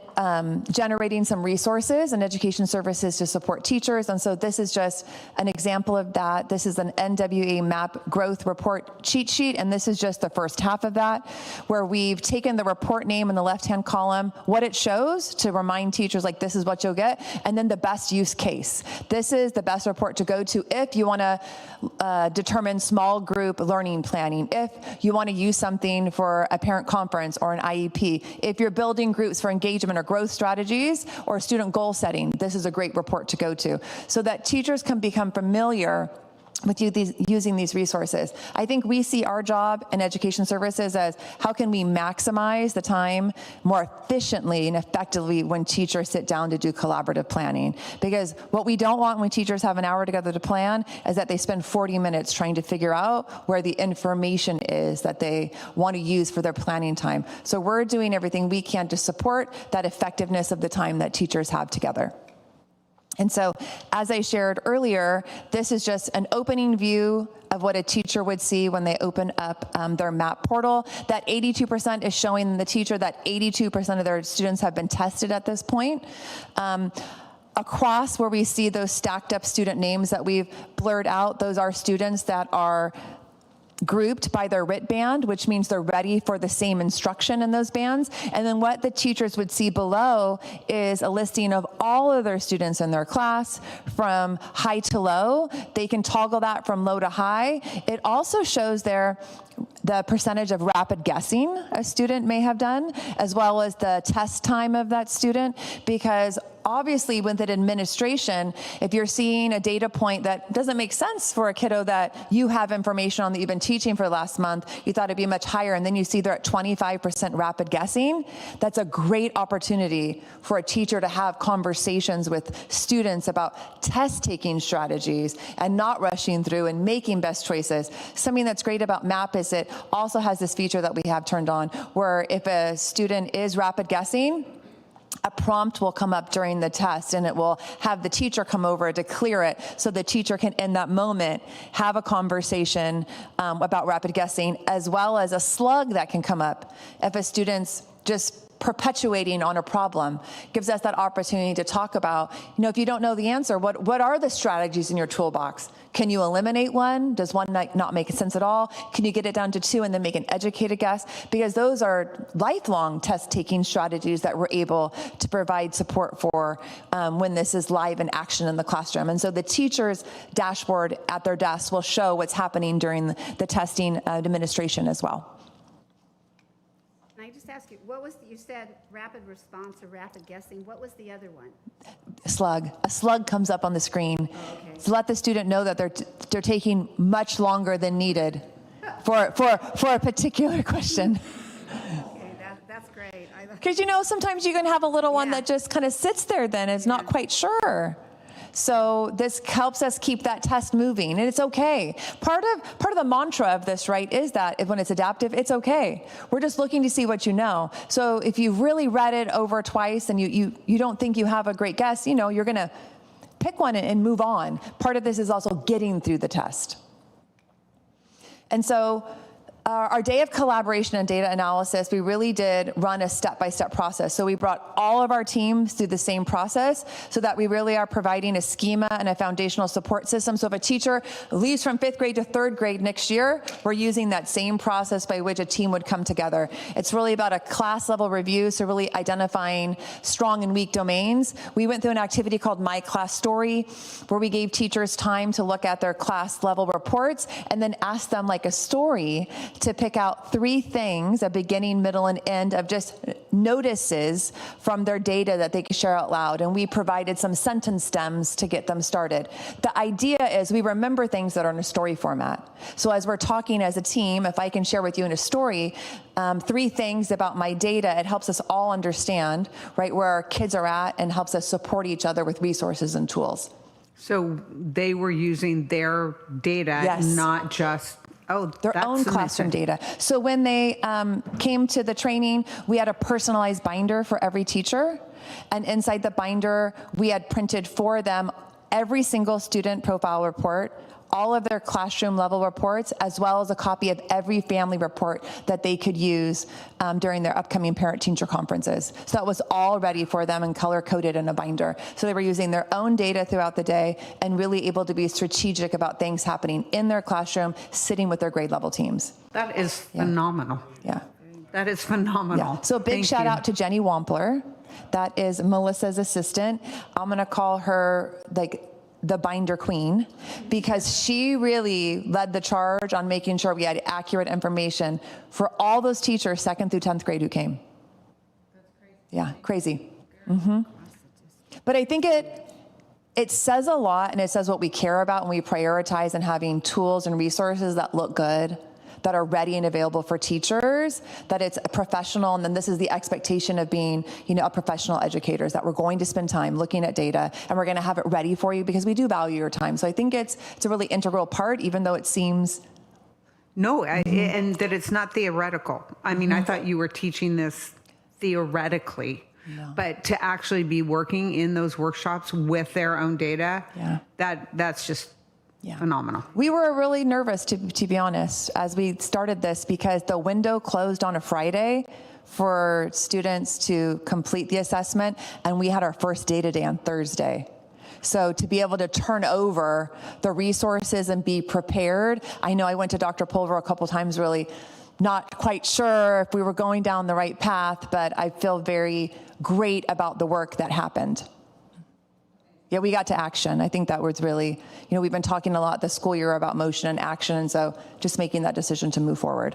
generating some resources and education services to support teachers. And so this is just an example of that. This is an NWA MAP growth report cheat sheet. And this is just the first half of that, where we've taken the report name in the left-hand column, what it shows to remind teachers, like, this is what you'll get, and then the best use case. This is the best report to go to if you want to determine small group learning planning, if you want to use something for a parent conference or an IEP, if you're building groups for engagement or growth strategies or student goal setting. This is a great report to go to, so that teachers can become familiar with using these resources. I think we see our job in education services as how can we maximize the time more efficiently and effectively when teachers sit down to do collaborative planning. Because what we don't want when teachers have an hour together to plan is that they spend 40 minutes trying to figure out where the information is that they want to use for their planning time. So we're doing everything we can to support that effectiveness of the time that teachers have together. And so, as I shared earlier, this is just an opening view of what a teacher would see when they open up their MAP portal. That 82% is showing the teacher that 82% of their students have been tested at this point. Across where we see those stacked up student names that we've blurred out, those are students that are grouped by their RIT band, which means they're ready for the same instruction in those bands. And then what the teachers would see below is a listing of all of their students in their class from high to low. They can toggle that from low to high. It also shows there the percentage of rapid guessing a student may have done, as well as the test time of that student, because obviously with an administration, if you're seeing a data point that doesn't make sense for a kiddo that you have information on that you've been teaching for the last month, you thought it'd be much higher, and then you see they're at 25% rapid guessing, that's a great opportunity for a teacher to have conversations with students about test-taking strategies and not rushing through and making best choices. Something that's great about MAP is it also has this feature that we have turned on, where if a student is rapid guessing, a prompt will come up during the test, and it will have the teacher come over to clear it, so the teacher can, in that moment, have a conversation about rapid guessing, as well as a slug that can come up if a student's just perpetuating on a problem. Gives us that opportunity to talk about, if you don't know the answer, what are the strategies in your toolbox? Can you eliminate one? Does one not make sense at all? Can you get it down to 2 and then make an educated guess? Because those are lifelong test-taking strategies that we're able to provide support for when this is live in action in the classroom. And so the teacher's dashboard at their desk will show what's happening during the testing administration as well. Can I just ask you, you said rapid response or rapid guessing, what was the other one? A slug comes up on the screen. Oh, okay. To let the student know that they're taking much longer than needed for a particular question. Okay, that's great. Because sometimes you can have a little one that just kind of sits there then is not quite sure. So this helps us keep that test moving, and it's okay. Part of the mantra of this, right, is that when it's adaptive, it's okay. We're just looking to see what you know. So if you've really read it over twice and you don't think you have a great guess, you're going to pick one and move on. Part of this is also getting through the test. And so our day of collaboration and data analysis, we really did run a step-by-step process. So we brought all of our teams through the same process so that we really are providing a schema and a foundational support system. So if a teacher leaves from 5th grade to 3rd grade next year, we're using that same process by which a team would come together. It's really about a class level review, so really identifying strong and weak domains. We went through an activity called My Class Story, where we gave teachers time to look at their class level reports and then ask them like a story to pick out 3 things, a beginning, middle, and end of just notices from their data that they could share out loud. And we provided some sentence stems to get them started. The idea is we remember things that are in a story format. So as we're talking as a team, if I can share with you in a story 3 things about my data, it helps us all understand, right, where our kids are at and helps us support each other with resources and tools. So they were using their data, Yes. not just Their that's own classroom amazing. data. So when they came to the training, we had a personalized binder for every teacher. And inside the binder, we had printed for them every single student profile report, all of their classroom level reports, as well as a copy of every family report that they could use during their upcoming parent-teacher conferences. So that was all ready for them and color-coded in a binder. So they were using their own data throughout the day and really able to be strategic about things happening in their classroom, sitting with their grade level teams. That is phenomenal. Yeah. That is phenomenal. Yeah. So a big Thank shout you. out to Jenny Wampler. That is Melissa's assistant. I'm going to call her like the binder queen, because she really led the charge on making sure we had accurate information for all those teachers 2nd through 10th grade who came. That's crazy. Yeah, crazy. But I think it says a lot, and it says what we care about, and we prioritize in having tools and resources that look good, that are ready and available for teachers, that it's professional, and then this is the expectation of being, a professional educators, that we're going to spend time looking at data, and we're going to have it ready for you because we do value your time. So I think it's a really integral part, even though it seems... No, and that it's not theoretical. I mean, I thought you were teaching this theoretically, but to actually be working in those workshops with their own data, that's just phenomenal. We were really nervous, to be honest, as we started this, because the window closed on a Friday for students to complete the assessment, and we had our first data day on Thursday. So to be able to turn over the resources and be prepared, I know I went to Dr. Pulver a couple times, really not quite sure if we were going down the right path, but I feel very great about the work that happened. Yeah, we got to action. I think that was really, we've been talking a lot this school year about motion and action, and so just making that decision to move forward.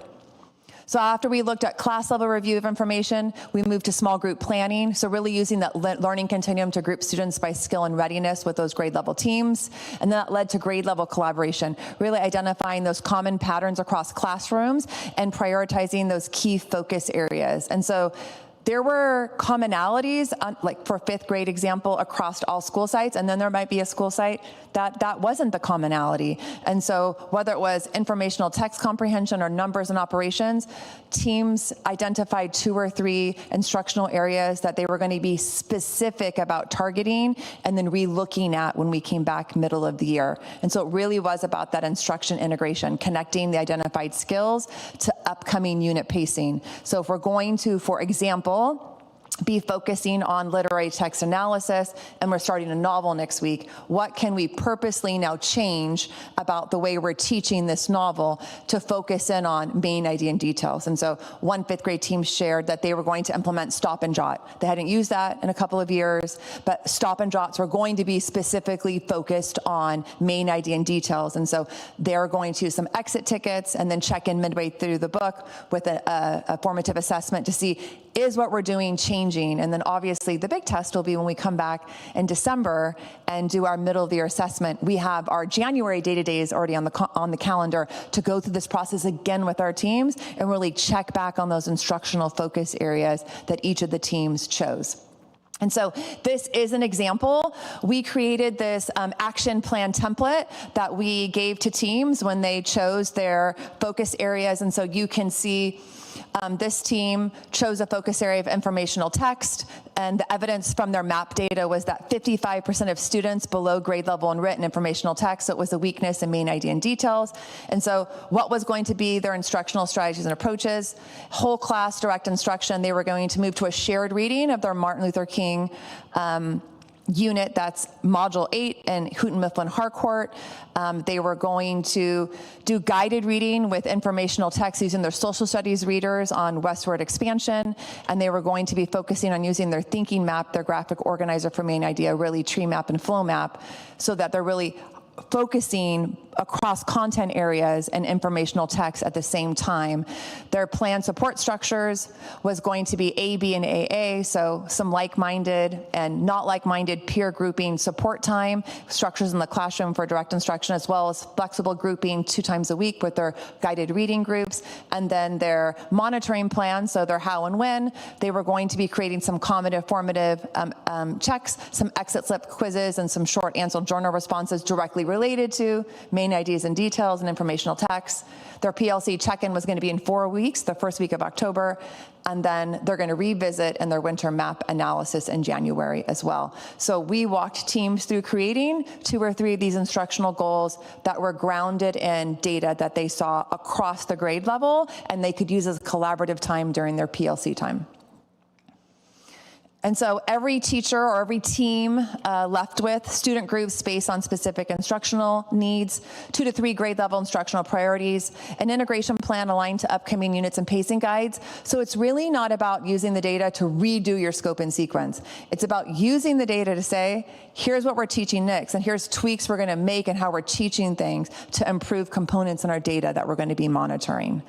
So after we looked at class level review of information, we moved to small group planning. So really using that learning continuum to group students by skill and readiness with those grade level teams. And that led to grade level collaboration, really identifying those common patterns across classrooms and prioritizing those key focus areas. And so there were commonalities, like for 5th grade example, across all school sites, and then there might be a school site that wasn't the commonality. And so whether it was informational text comprehension or numbers and operations, teams identified 2 or 3 instructional areas that they were going to be specific about targeting and then re-looking at when we came back middle of the year. And so it really was about that instruction integration, connecting the identified skills to upcoming unit pacing. So if we're going to, for example, be focusing on literary text analysis, and we're starting a novel next week, what can we purposely now change about the way we're teaching this novel to focus in on main idea and details? And so one 5th grade team shared that they were going to implement stop and jot. They hadn't used that in a couple of years, but stop and jots were going to be specifically focused on main idea and details. And so they're going to use some exit tickets and then check in midway through the book with a formative assessment to see, is what we're doing changing? And then obviously the big test will be when we come back in December and do our middle of the year assessment. We have our January data days already on the calendar to go through this process again with our teams and really check back on those instructional focus areas that each of the teams chose. And so this is an example. We created this action plan template that we gave to teams when they chose their focus areas. And so you can see this team chose a focus area of informational text, And the evidence from their MAP data was that 55% of students below grade level in written informational text, so it was a weakness in main idea and details. And so what was going to be their instructional strategies and approaches? Whole class direct instruction, they were going to move to a shared reading of their Martin Luther King unit, that's Module 8 and Houghton Mifflin Harcourt. They were going to do guided reading with informational text using their social studies readers on westward expansion, and they were going to be focusing on using their thinking map, their graphic organizer for main idea, really tree map and flow map, so that they're really focusing across content areas and informational text at the same time. Their planned support structures was going to be A, B, and AA, so some like-minded and not like-minded peer grouping support time, structures in the classroom for direct instruction, as well as flexible grouping 2 times a week with their guided reading groups, and then their monitoring plan, so their how and when. They were going to be creating some common formative checks, some exit slip quizzes, and some short answer journal responses directly related to main ideas and details and informational text. Their PLC check-in was going to be in 4 weeks, the first week of October, and then they're going to revisit in their winter map analysis in January as well. So we walked teams through creating 2 or 3 of these instructional goals that were grounded in data that they saw across the grade level, and they could use as collaborative time during their PLC time. And so every teacher or every team left with student groups based on specific instructional needs, 2 to 3 grade level instructional priorities, an integration plan aligned to upcoming units and pacing guides. So it's really not about using the data to redo your scope and sequence. It's about using the data to say, here's what we're teaching next, and here's tweaks we're going to make and how we're teaching things to improve components in our data that we're going to be monitoring.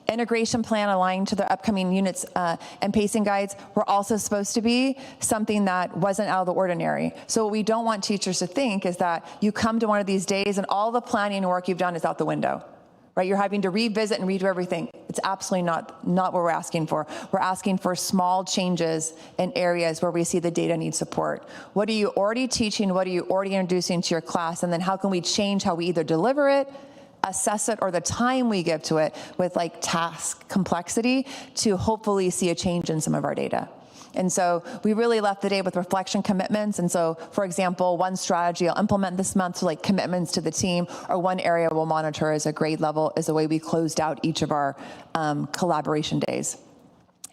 Integration plan aligned to the upcoming units and pacing guides were also supposed to be something that wasn't out of the ordinary. So what we don't want teachers to think is that you come to one of these days and all the planning work you've done is out the window, right? You're having to revisit and redo everything. It's absolutely not what we're asking for. We're asking for small changes in areas where we see the data needs support. What are you already teaching? What are you already introducing to your class? And then how can we change how we either deliver it, assess it, or the time we give to it with like task complexity to hopefully see a change in some of our data. And so we really left the day with reflection commitments. And so, for example, one strategy I'll implement this month, so like commitments to the team, or one area we'll monitor as a grade level, is the way we closed out each of our collaboration days.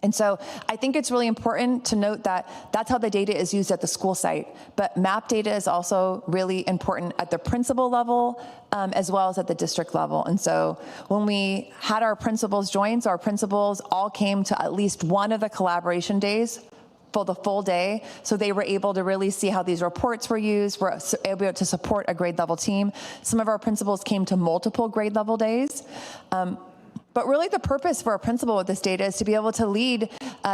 And so I think it's really important to note that that's how the data is used at the school site. But MAP data is also really important at the principal level as well as at the district level. And so when we had our principals join, so our principals all came to at least one of the collaboration days for the full day. So they were able to really see how these reports were used, were able to support a grade level team. Some of our principals came to multiple grade level days. But really the purpose for a principal with this data is to be able to lead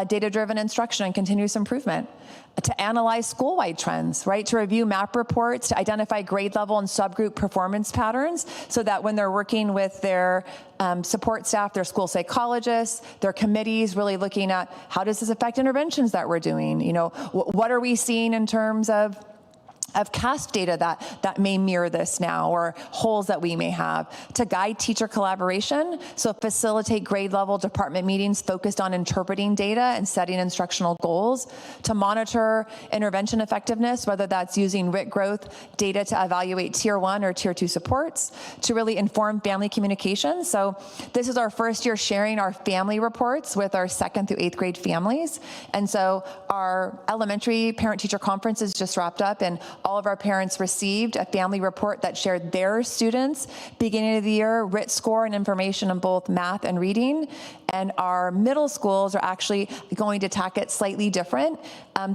data-driven instruction and continuous improvement, to analyze school-wide trends, right? To review MAP reports, to identify grade level and subgroup performance patterns so that when they're working with their support staff, their school psychologists, their committees, really looking at how does this affect interventions that we're doing? You know, what are we seeing in terms of CASP data that may mirror this now, or holes that we may have, to guide teacher collaboration, so facilitate grade level department meetings focused on interpreting data and setting instructional goals, to monitor intervention effectiveness, whether that's using WIC growth data to evaluate tier 1 or tier 2 supports, to really inform family communication. So this is our first year sharing our family reports with our 2nd through 8th grade families. And so our elementary parent-teacher conference is just wrapped up, and all of our parents received a family report that shared their students' beginning of the year RIT score and information in both math and reading. And our middle schools are actually going to tack it slightly different.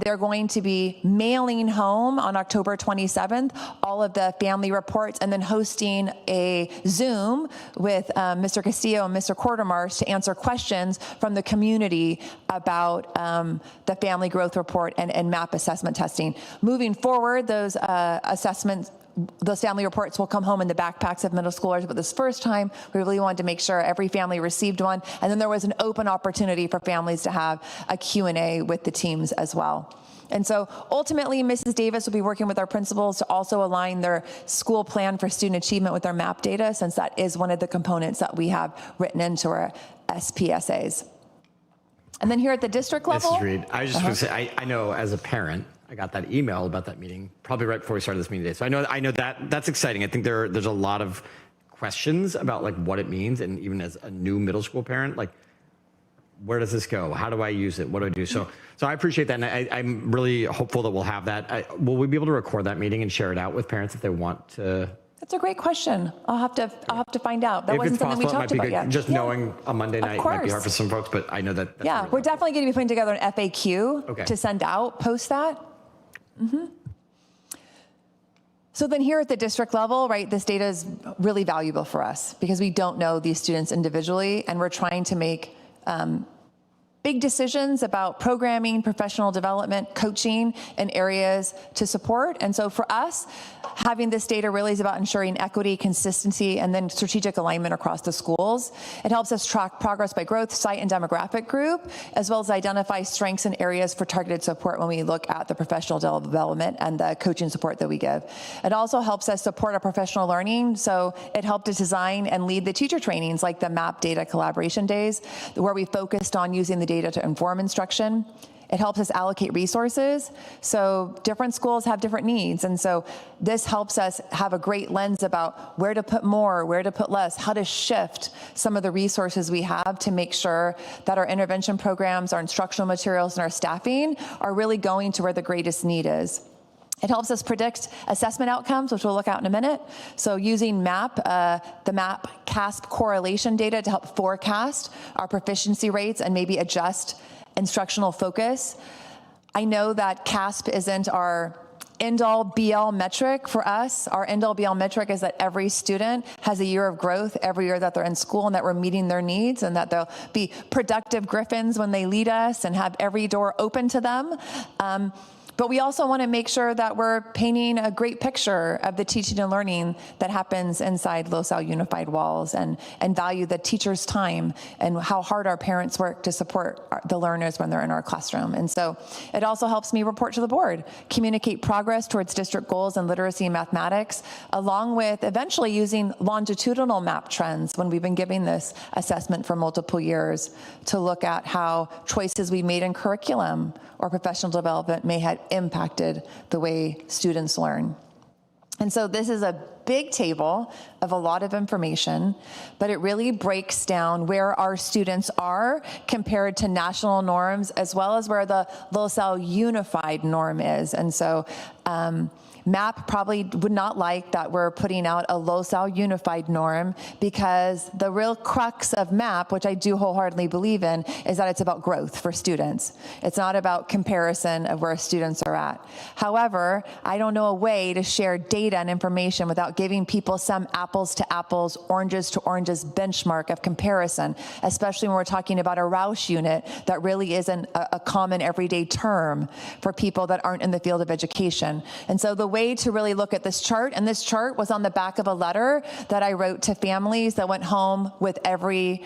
They're going to be mailing home on October 27th all of the family reports, and then hosting a Zoom with Mr. Castillo and Mr. Quartermars to answer questions from the community about the family growth report and MAP assessment testing. Moving forward, those assessments, those family reports will come home in the backpacks of middle schoolers, but this first time we really wanted to make sure every family received one, and then there was an open opportunity for families to have a Q&A with the teams as well. And so ultimately, Mrs. Davis will be working with our principals to also align their school plan for student achievement with our MAP data, since that is one of the components that we have written into our SPSAs. And then here at the district level, Mrs. Reed, I was just going to say, I know as a parent, I got that email about that meeting probably right before we started this meeting today. So I know that that's exciting. I think there's a lot of questions about like what it means, and even as a new middle school parent, like where does this go? How do I use it? What do I do? So I appreciate that, and I'm really hopeful that we'll have that. Will we be able to record that meeting and share it out with parents if they want to? that's a great question. I'll have to find out. That If wasn't it's something we possible, it talked might be about good. yet. Just knowing a Monday night might be hard course. for some folks, but I know that. That's Yeah, really we're definitely going to be putting together an FAQ Okay. to send out post that. So then here at the district level, right, this data is really valuable for us because we don't know these students individually, and we're trying to make big decisions about programming, professional development, coaching, and areas to support. And so for us, having this data really is about ensuring equity, consistency, and then strategic alignment across the schools. It helps us track progress by growth, site, and demographic group, as well as identify strengths and areas for targeted support when we look at the professional development and the coaching support that we give. It also helps us support our professional learning. So it helped to design and lead the teacher trainings like the MAP data collaboration days, where we focused on using the data to inform instruction. It helps us allocate resources. So different schools have different needs. And so this helps us have a great lens about where to put more, where to put less, how to shift some of the resources we have to make sure that our intervention programs, our instructional materials, and our staffing are really going to where the greatest need is. It helps us predict assessment outcomes, which we'll look at in a minute. So using MAP, the MAP CASP correlation data to help forecast our proficiency rates and maybe adjust instructional focus. I know that CASP isn't our end-all be-all metric for us. Our end-all be-all metric is that every student has a year of growth every year that they're in school, and that we're meeting their needs, and that they'll be productive griffins when they lead us and have every door open to them. But we also want to make sure that we're painting a great picture of the teaching and learning that happens inside Los Al Unified walls, and value the teacher's time and how hard our parents work to support the learners when they're in our classroom. And so it also helps me report to the board, communicate progress towards district goals in literacy and mathematics, along with eventually using longitudinal MAP trends when we've been giving this assessment for multiple years to look at how choices we made in curriculum or professional development may have impacted the way students learn. And so this is a big table of a lot of information, but it really breaks down where our students are compared to national norms, as well as where the Los Al Unified norm is. And so MAP probably would not like that we're putting out a Los Al Unified norm, because the real crux of MAP, which I do wholeheartedly believe in, is that it's about growth for students. It's not about comparison of where students are at. However, I don't know a way to share data and information without giving people some apples to apples, oranges to oranges benchmark of comparison, especially when we're talking about a Roush unit that really isn't a common everyday term for people that aren't in the field of education. And so the way to really look at this chart, and this chart was on the back of a letter that I wrote to families that went home with every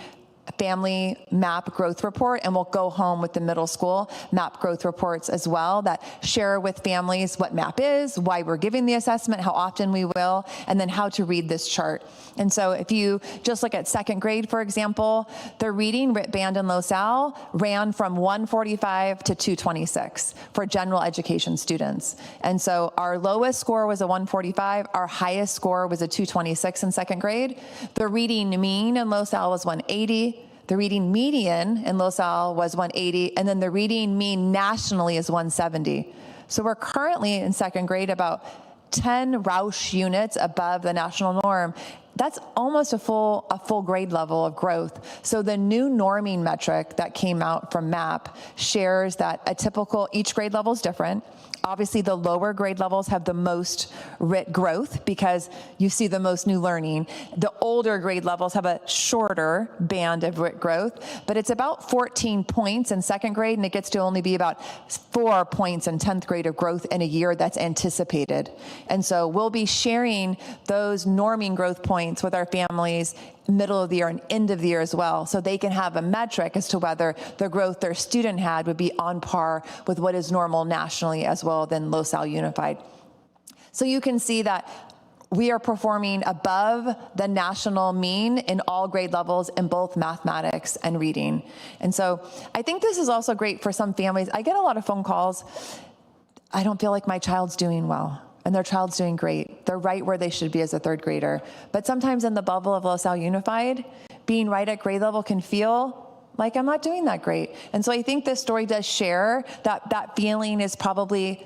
family MAP growth report, and we'll go home with the middle school MAP growth reports as well, that share with families what MAP is, why we're giving the assessment, how often we will, and then how to read this chart. And so if you just look at second grade, for example, the reading writ band in Los Al ran from 145 to 226 for general education students. And so our lowest score was a 145, our highest score was a 226 in second grade. The reading mean in Los Al was 180. The reading median in Los Al was 180, and then the reading mean nationally is 170. So we're currently in second grade about 10 Roush units above the national norm. That's almost a full grade level of growth. So the new norming metric that came out from MAP shares that a typical, each grade level is different. Obviously, the lower grade levels have the most RIT growth because you see the most new learning. The older grade levels have a shorter band of RIT growth, but it's about 14 points in second grade, and it gets to only be about 4 points in 10th grade of growth in a year that's anticipated. And so we'll be sharing those norming growth points with our families middle of the year and end of the year as well, so they can have a metric as to whether the growth their student had would be on par with what is normal nationally as well than Los Al Unified. So you can see that we are performing above the national mean in all grade levels in both mathematics and reading. And so I think this is also great for some families. I get a lot of phone calls. I don't feel like my child's doing well, and their child's doing great. They're right where they should be as a third grader. But sometimes in the bubble of LaSalle Unified, being right at grade level can feel like I'm not doing that great. And so I think this story does share that feeling is probably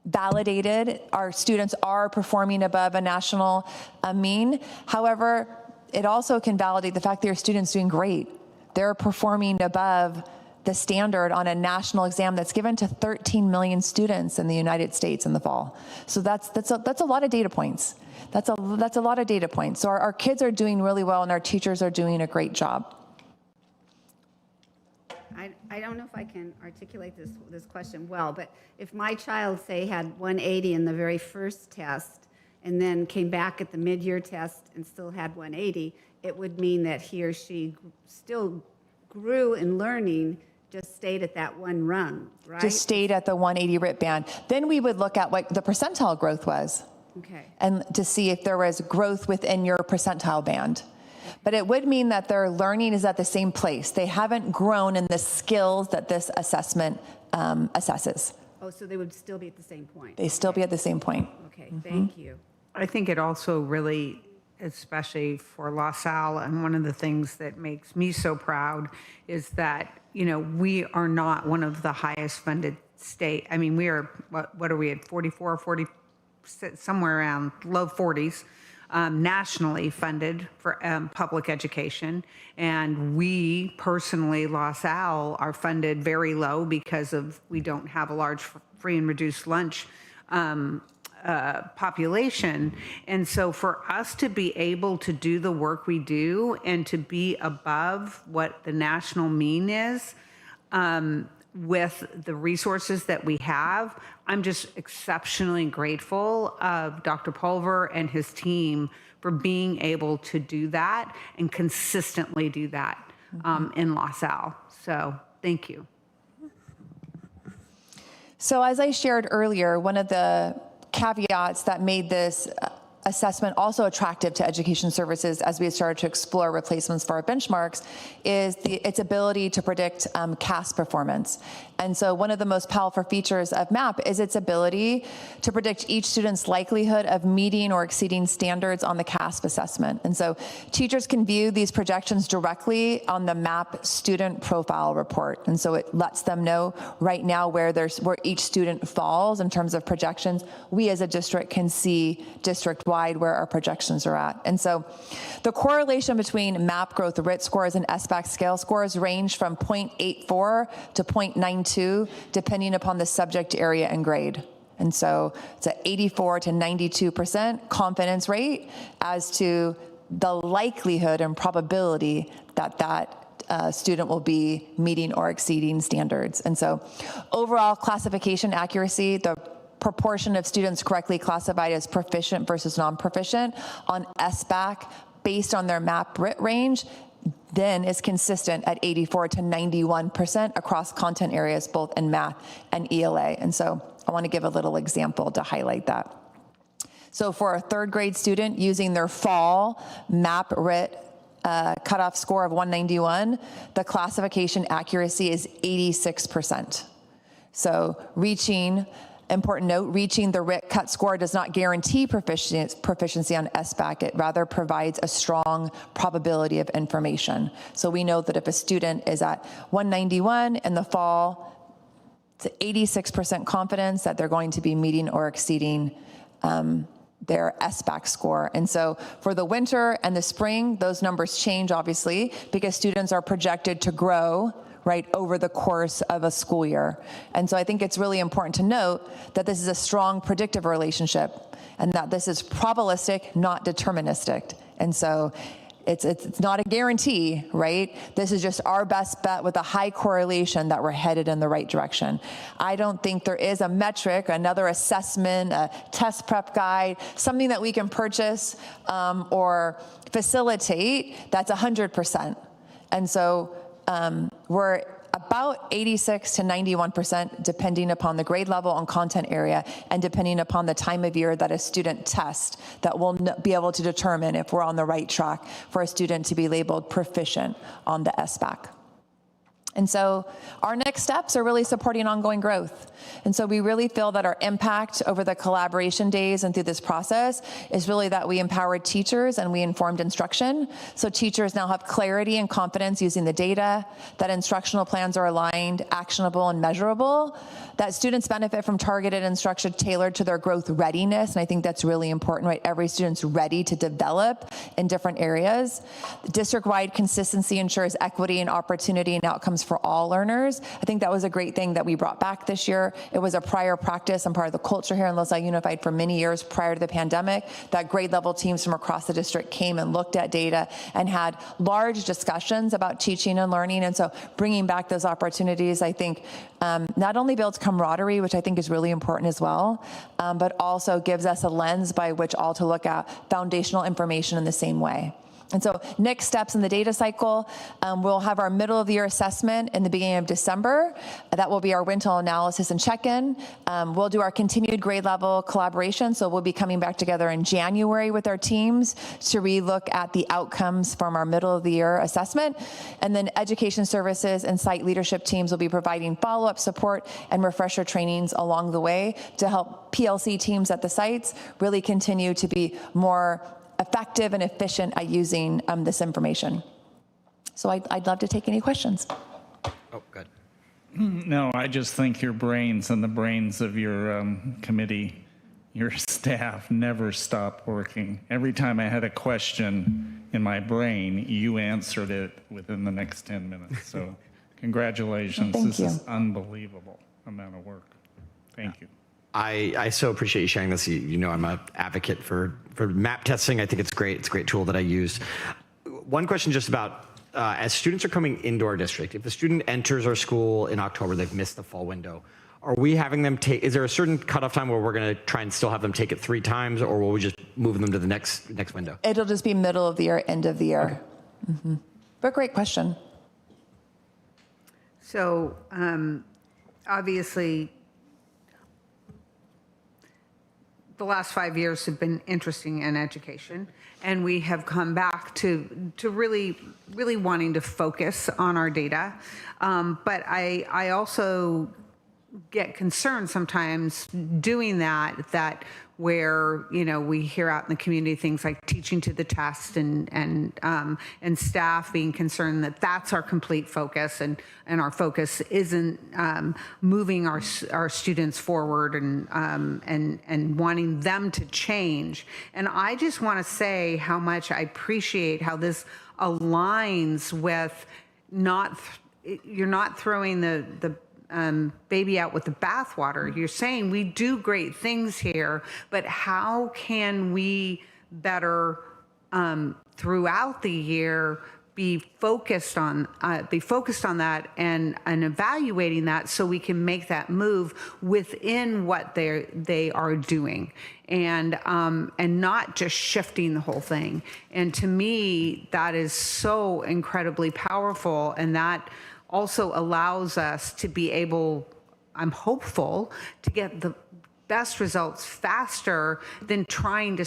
validated. Our students are performing above a national mean. However, it also can validate the fact that your students doing great. They're performing above the standard on a national exam that's given to 13 million students in the United States in the fall. So that's a lot of data points. That's a lot of data points. So our kids are doing really well, and our teachers are doing a great job. I don't know if I can articulate this question well, but if my child, say, had 180 in the very first test and then came back at the mid-year test and still had 180, it would mean that he or she still grew in learning, just stayed at that one rung, right? Just stayed at the 180 RIT band. Then we would look at what the percentile growth was. Okay. And to see if there was growth within your percentile band. But it would mean that their learning is at the same place. They haven't grown in the skills that this assessment assesses. Oh, so they would still be at the same point? They still be at the same point. Okay, thank you. I think it also really, especially for LaSalle, and one of the things that makes me so proud is that, you know, we are not one of the highest funded state. I mean, we are, what are we at, 44, 40, somewhere around low 40s. Nationally funded for public education. And we personally, LaSalle, are funded very low because of we don't have a large free and reduced lunch population. And so for us to be able to do the work we do and to be above what the national mean is, with the resources that we have, I'm just exceptionally grateful of Dr. Pulver and his team for being able to do that and consistently do that in LaSalle. So thank you. So as I shared earlier, one of the caveats that made this assessment also attractive to education services as we started to explore replacements for our benchmarks is its ability to predict CAS performance. And so one of the most powerful features of MAP is its ability to predict each student's likelihood of meeting or exceeding standards on the CASP assessment. And so teachers can view these projections directly on the MAP student profile report. And so it lets them know right now where each student falls in terms of projections. We as a district can see district-wide where our projections are at. And so the correlation between MAP growth RIT scores and SBAC scale scores range from 0.84 to 0.92, depending upon the subject area and grade. And so it's an 84 to 92% confidence rate as to the likelihood and probability that student will be meeting or exceeding standards. And so overall classification accuracy, the proportion of students correctly classified as proficient versus non-proficient on SBAC based on their MAP RIT range then is consistent at 84 to 91% across content areas, both in math and ELA. And so I want to give a little example to highlight that. So for a third grade student using their fall MAP RIT cutoff score of 191, the classification accuracy is 86%. So important note, reaching the RIT cut score does not guarantee proficiency on SBAC. It rather provides a strong probability of information. So we know that if a student is at 191 in the fall, it's 86% confidence that they're going to be meeting or exceeding their SBAC score. And so for the winter and the spring, those numbers change, obviously, because students are projected to grow right over the course of a school year. And so I think it's really important to note that this is a strong predictive relationship and that this is probabilistic, not deterministic. And so it's not a guarantee, right? This is just our best bet with a high correlation that we're headed in the right direction. I don't think there is a metric, another assessment, a test prep guide, something that we can purchase or facilitate that's 100%. And so we're about 86 to 91%, depending upon the grade level and content area, and depending upon the time of year that a student tests, that we'll be able to determine if we're on the right track for a student to be labeled proficient on the SBAC. And so our next steps are really supporting ongoing growth. And so we really feel that our impact over the collaboration days and through this process is really that we empowered teachers and we informed instruction. So teachers now have clarity and confidence using the data, that instructional plans are aligned, actionable, and measurable, that students benefit from targeted instruction tailored to their growth readiness. And I think that's really important, right? Every student's ready to develop in different areas. District-wide consistency ensures equity and opportunity and outcomes for all learners. I think that was a great thing that we brought back this year. It was a prior practice and part of the culture here in LaSalle Unified for many years prior to the pandemic, that grade level teams from across the district came and looked at data and had large discussions about teaching and learning. And so bringing back those opportunities, I think, not only builds camaraderie, which I think is really important as well, but also gives us a lens by which all to look at foundational information in the same way. And so next steps in the data cycle, we'll have our middle of the year assessment in the beginning of December. That will be our winter analysis and check-in. We'll do our continued grade level collaboration. So we'll be coming back together in January with our teams to relook at the outcomes from our middle of the year assessment. And then education services and site leadership teams will be providing follow-up support and refresher trainings along the way to help PLC teams at the sites really continue to be more effective and efficient at using this information. So I'd love to take any questions. Oh, good. No, I just think your brains and the brains of your committee, your staff never stop working. Every time I had a question in my brain, you answered it within the next 10 minutes. So congratulations. Thank This you. is unbelievable amount of work. Thank you. I so appreciate you sharing this. You know, I'm an advocate for map testing. I think it's great. It's a great tool that I use. One question just about, as students are coming into our district, if a student enters our school in October, they've missed the fall window, are we having them take, is there a certain cutoff time where we're going to try and still have them take it 3 times, or will we just move them to the next window? It'll just be middle of the year, end of the year. Okay. But great question. So obviously, the last 5 years have been interesting in education, and we have come back to really wanting to focus on our data. But I also get concerned sometimes doing that where, you know, we hear out in the community things like teaching to the test and staff being concerned that that's our complete focus, and our focus isn't moving our students forward and wanting them to change. And I just want to say how much I appreciate how this aligns with you're not throwing the baby out with the bathwater. You're saying we do great things here, but how can we better throughout the year be focused on that and evaluating that so we can make that move within what they are doing, and not just shifting the whole thing. And to me, that is so incredibly powerful, and that also allows us to be able, I'm hopeful, to get the best results faster than trying to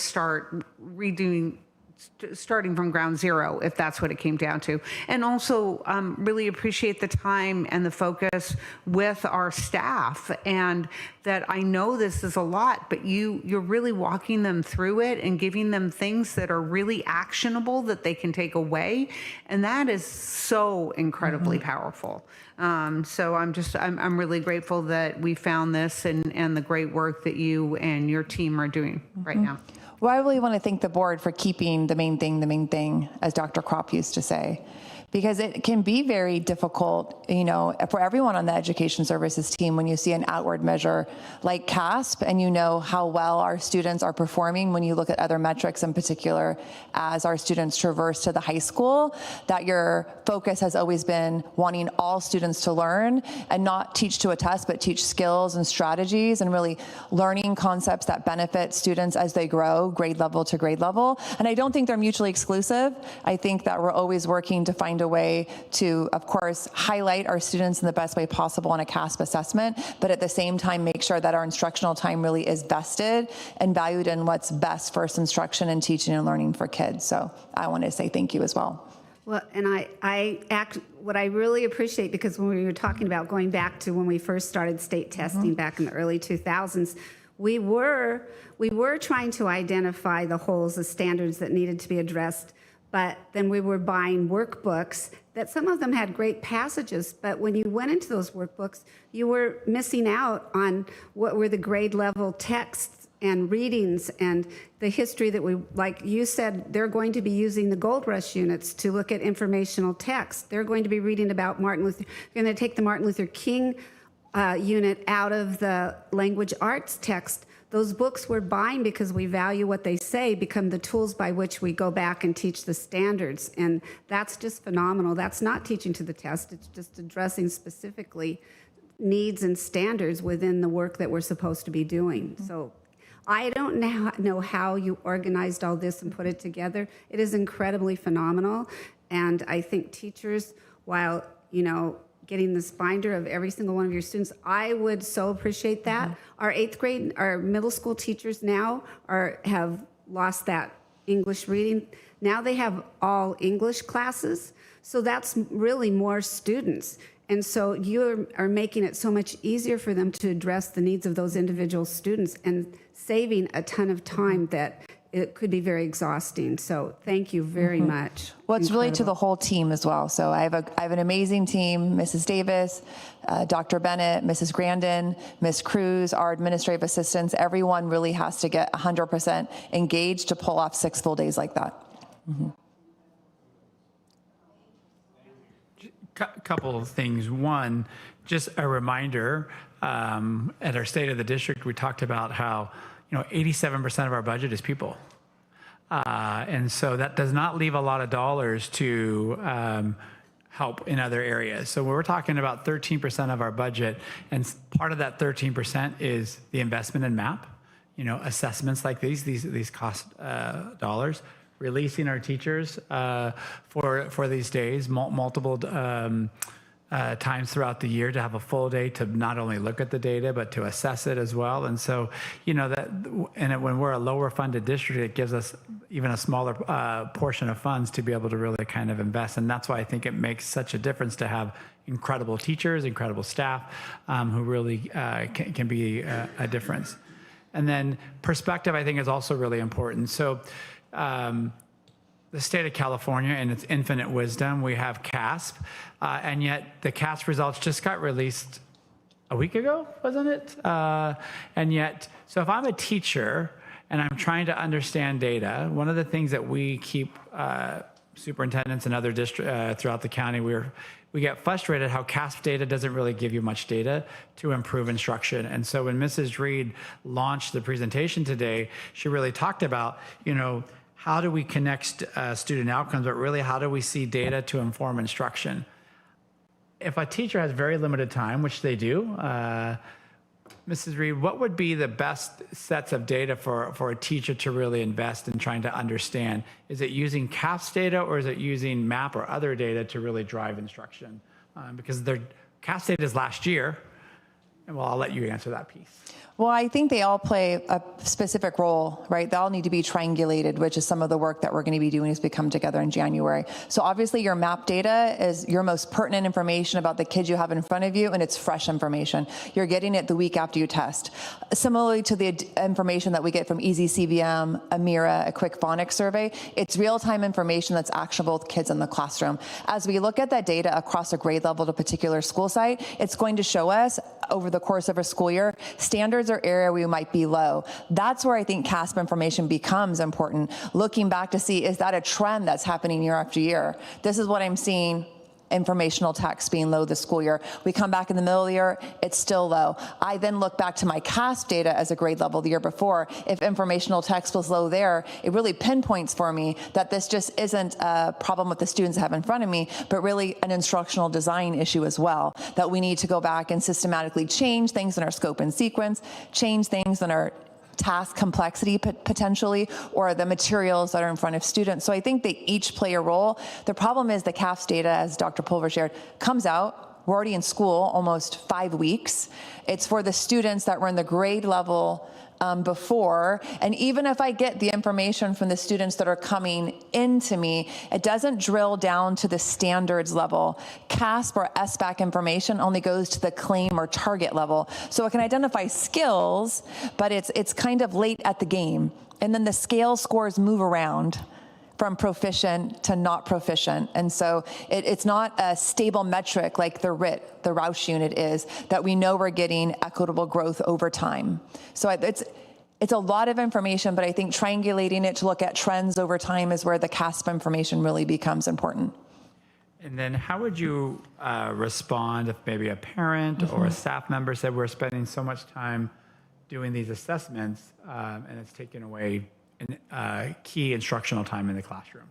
starting from ground zero, if that's what it came down to. And also really appreciate the time and the focus with our staff, and that I know this is a lot, but you're really walking them through it and giving them things that are really actionable that they can take away. And that is so incredibly powerful. So I'm really grateful that we found this and the great work that you and your team are doing right now. Well, I really want to thank the board for keeping the main thing, as Dr. Kropp used to say, because it can be very difficult, you know, for everyone on the education services team when you see an outward measure like CASP and you know how well our students are performing when you look at other metrics, in particular as our students traverse to the high school, that your focus has always been wanting all students to learn and not teach to a test, but teach skills and strategies and really learning concepts that benefit students as they grow, grade level to grade level. And I don't think they're mutually exclusive. I think that we're always working to find a way to, of course, highlight our students in the best way possible on a CASP assessment, but at the same time make sure that our instructional time really is vested and valued in what's best for instruction and teaching and learning for kids. So I want to say thank you as well. Well, and what I really appreciate, because when we were talking about going back to when we first started state testing back in the early 2000s, we were trying to identify the holes, the standards that needed to be addressed, but then we were buying workbooks that some of them had great passages, but when you went into those workbooks, you were missing out on what were the grade level texts and readings and the history that we, like you said, they're going to be using the Gold Rush units to look at informational text. They're going to be reading about Martin Luther, they're going to take the Martin Luther King unit out of the language arts text. Those books we're buying because we value what they say become the tools by which we go back and teach the standards. And that's just phenomenal. That's not teaching to the test. It's just addressing specifically needs and standards within the work that we're supposed to be doing. So I don't know how you organized all this and put it together. It is incredibly phenomenal. And I think teachers, while, getting this binder of every single one of your students, I would so appreciate that. Our 8th grade, our middle school teachers now have lost that English reading. Now they have all English classes. So that's really more students. And so you are making it so much easier for them to address the needs of those individual students and saving a ton of time that it could be very exhausting. So thank you very much. Well, it's really to Incredible. the whole team as well. So I have an amazing team: Mrs. Davis, Dr. Bennett, Mrs. Grandin, Ms. Cruz, our administrative assistants. Everyone really has to get 100% engaged to pull off 6 full days like that. Couple of things. One, just a reminder, at our State of the District, we talked about how 87% of our budget is people. And so that does not leave a lot of dollars to help in other areas. So we're talking about 13% of our budget, and part of that 13% is the investment in MAP, assessments like these cost dollars, releasing our teachers for these days, multiple times throughout the year to have a full day to not only look at the data, but to assess it as well. And so, when we're a lower funded district, it gives us even a smaller portion of funds to be able to really kind of invest. And that's why I think it makes such a difference to have incredible teachers, incredible staff who really can be a difference. And then perspective, I think, is also really important. So, the state of California, in its infinite wisdom, we have CASP, and yet the CASP results just got released a week ago, wasn't it? And yet, so if I'm a teacher and I'm trying to understand data, one of the things that we keep superintendents and other districts throughout the county, we get frustrated how CASP data doesn't really give you much data to improve instruction. And so when Mrs. Reed launched the presentation today, she really talked about, how do we connect student outcomes, but really how do we see data to inform instruction? If a teacher has very limited time, which they do, Mrs. Reed, what would be the best sets of data for a teacher to really invest in trying to understand? Is it using CASP data, or is it using MAP or other data to really drive instruction? Because their CASP data is last year, and well, I'll let you answer that piece. Well, I think they all play a specific role, right? They all need to be triangulated, which is some of the work that we're going to be doing as we come together in January. So obviously your MAP data is your most pertinent information about the kids you have in front of you, and it's fresh information. You're getting it the week after you test. Similarly to the information that we get from Easy CVM, Amira, a quick phonics survey, it's real-time information that's actionable with kids in the classroom. As we look at that data across a grade level to a particular school site, it's going to show us over the course of a school year standards or area we might be low. That's where I think CASP information becomes important. Looking back to see, is that a trend that's happening year after year? This is what I'm seeing. Informational text being low this school year. We come back in the middle of the year, it's still low. I then look back to my CASP data as a grade level the year before. If informational text was low there, it really pinpoints for me that this just isn't a problem with the students I have in front of me, but really an instructional design issue as well, that we need to go back and systematically change things in our scope and sequence, change things in our task complexity potentially, or the materials that are in front of students. So I think they each play a role. The problem is the CAFS data, as Dr. Pulver shared, comes out. We're already in school almost 5 weeks. It's for the students that were in the grade level before. And even if I get the information from the students that are coming into me, it doesn't drill down to the standards level. CASP or SBAC information only goes to the claim or target level. So it can identify skills, but it's kind of late at the game. And then the scale scores move around from proficient to not proficient. And so it's not a stable metric like the RIT, the Roush unit is, that we know we're getting equitable growth over time. So it's a lot of information, but I think triangulating it to look at trends over time is where the CASP information really becomes important. And then how would you respond if maybe a parent or a staff member said we're spending so much time doing these assessments and it's taking away key instructional time in the classroom?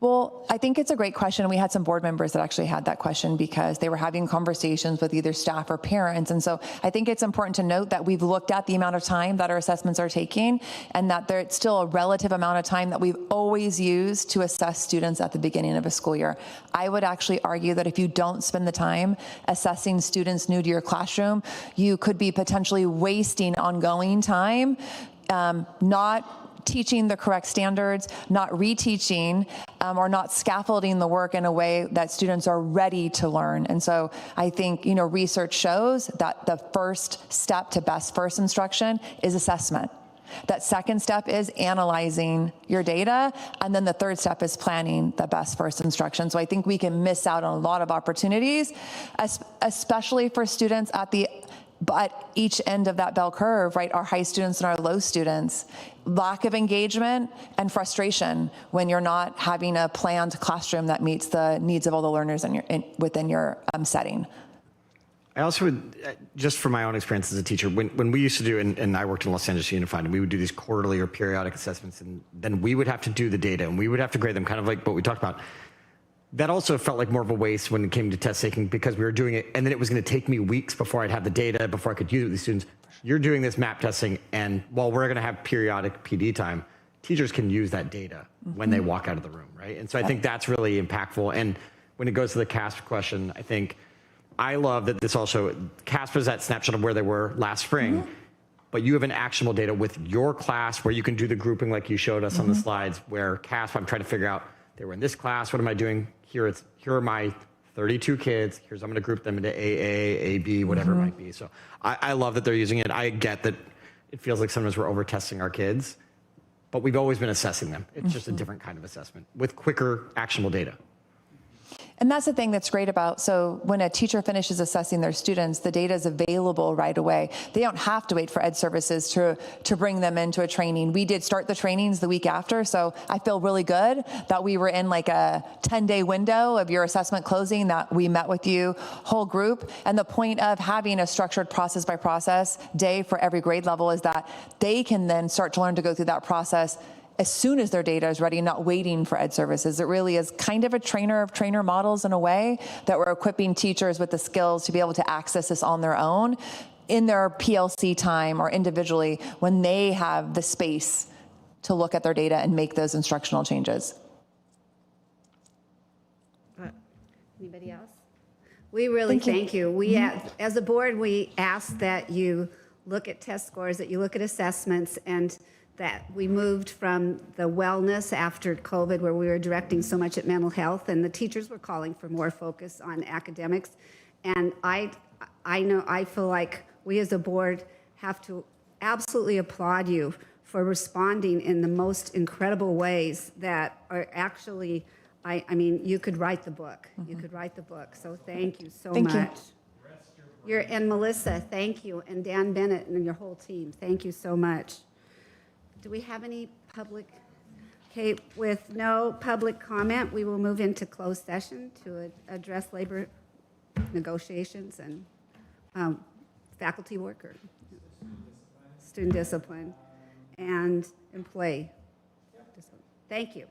Well, I think it's a great question. We had some board members that actually had that question because they were having conversations with either staff or parents. And so I think it's important to note that we've looked at the amount of time that our assessments are taking and that it's still a relative amount of time that we've always used to assess students at the beginning of a school year. I would actually argue that if you don't spend the time assessing students new to your classroom, you could be potentially wasting ongoing time, not teaching the correct standards, not reteaching, or not scaffolding the work in a way that students are ready to learn. And so I think, research shows that the first step to best first instruction is assessment. That second step is analyzing your data. And then the third step is planning the best first instruction. So I think we can miss out on a lot of opportunities, especially for students but each end of that bell curve, right, our high students and our low students, lack of engagement and frustration when you're not having a planned classroom that meets the needs of all the learners within your setting. I also would, just from my own experience as a teacher, when we used to do, and I worked in Los Angeles Unified, and we would do these quarterly or periodic assessments, and then we would have to do the data, and we would have to grade them, kind of like what we talked about. That also felt like more of a waste when it came to test taking because we were doing it, and then it was going to take me weeks before I'd have the data, before I could use it with the students. You're doing this map testing, and while we're going to have periodic PD time, teachers can use that data when they walk out of the room, right? And so I think that's really impactful. And when it goes to the CASP question, I think I love that this also, CASP is that snapshot of where they were last spring, but you have an actionable data with your class where you can do the grouping like you showed us on the slides, where CASP, I'm trying to figure out, they were in this class, what am I doing? Here are my 32 kids. I'm going to group them into AA, AB, whatever it might be. So I love that they're using it. I get that it feels like sometimes we're over testing our kids, but we've always been assessing them. It's just a different kind of assessment with quicker, actionable data. And that's the thing that's great about, so when a teacher finishes assessing their students, the data is available right away. They don't have to wait for Ed Services to bring them into a training. We did start the trainings the week after, so I feel really good that we were in like a 10-day window of your assessment closing, that we met with you, whole group. And the point of having a structured process by process day for every grade level is that they can then start to learn to go through that process as soon as their data is ready, not waiting for Ed Services. It really is kind of a trainer of trainer models in a way, that we're equipping teachers with the skills to be able to access this on their own in their PLC time or individually when they have the space to look at their data and make those instructional changes. Anybody else? We really thank you. We, as a board, we ask that you look at test scores, that you look at assessments, and that we moved from the wellness after COVID, where we were directing so much at mental health, and the teachers were calling for more focus on academics. And I feel like we as a board have to absolutely applaud you for responding in the most incredible ways that are actually, I mean, you could write the book. You could write the book. So thank you so much. And Melissa, thank you. And Dan Bennett and your whole team, thank you so much. Do we have any public? Okay, with no public comment, we will move into closed session to address labor negotiations and faculty work or student discipline and employee discipline. Thank you.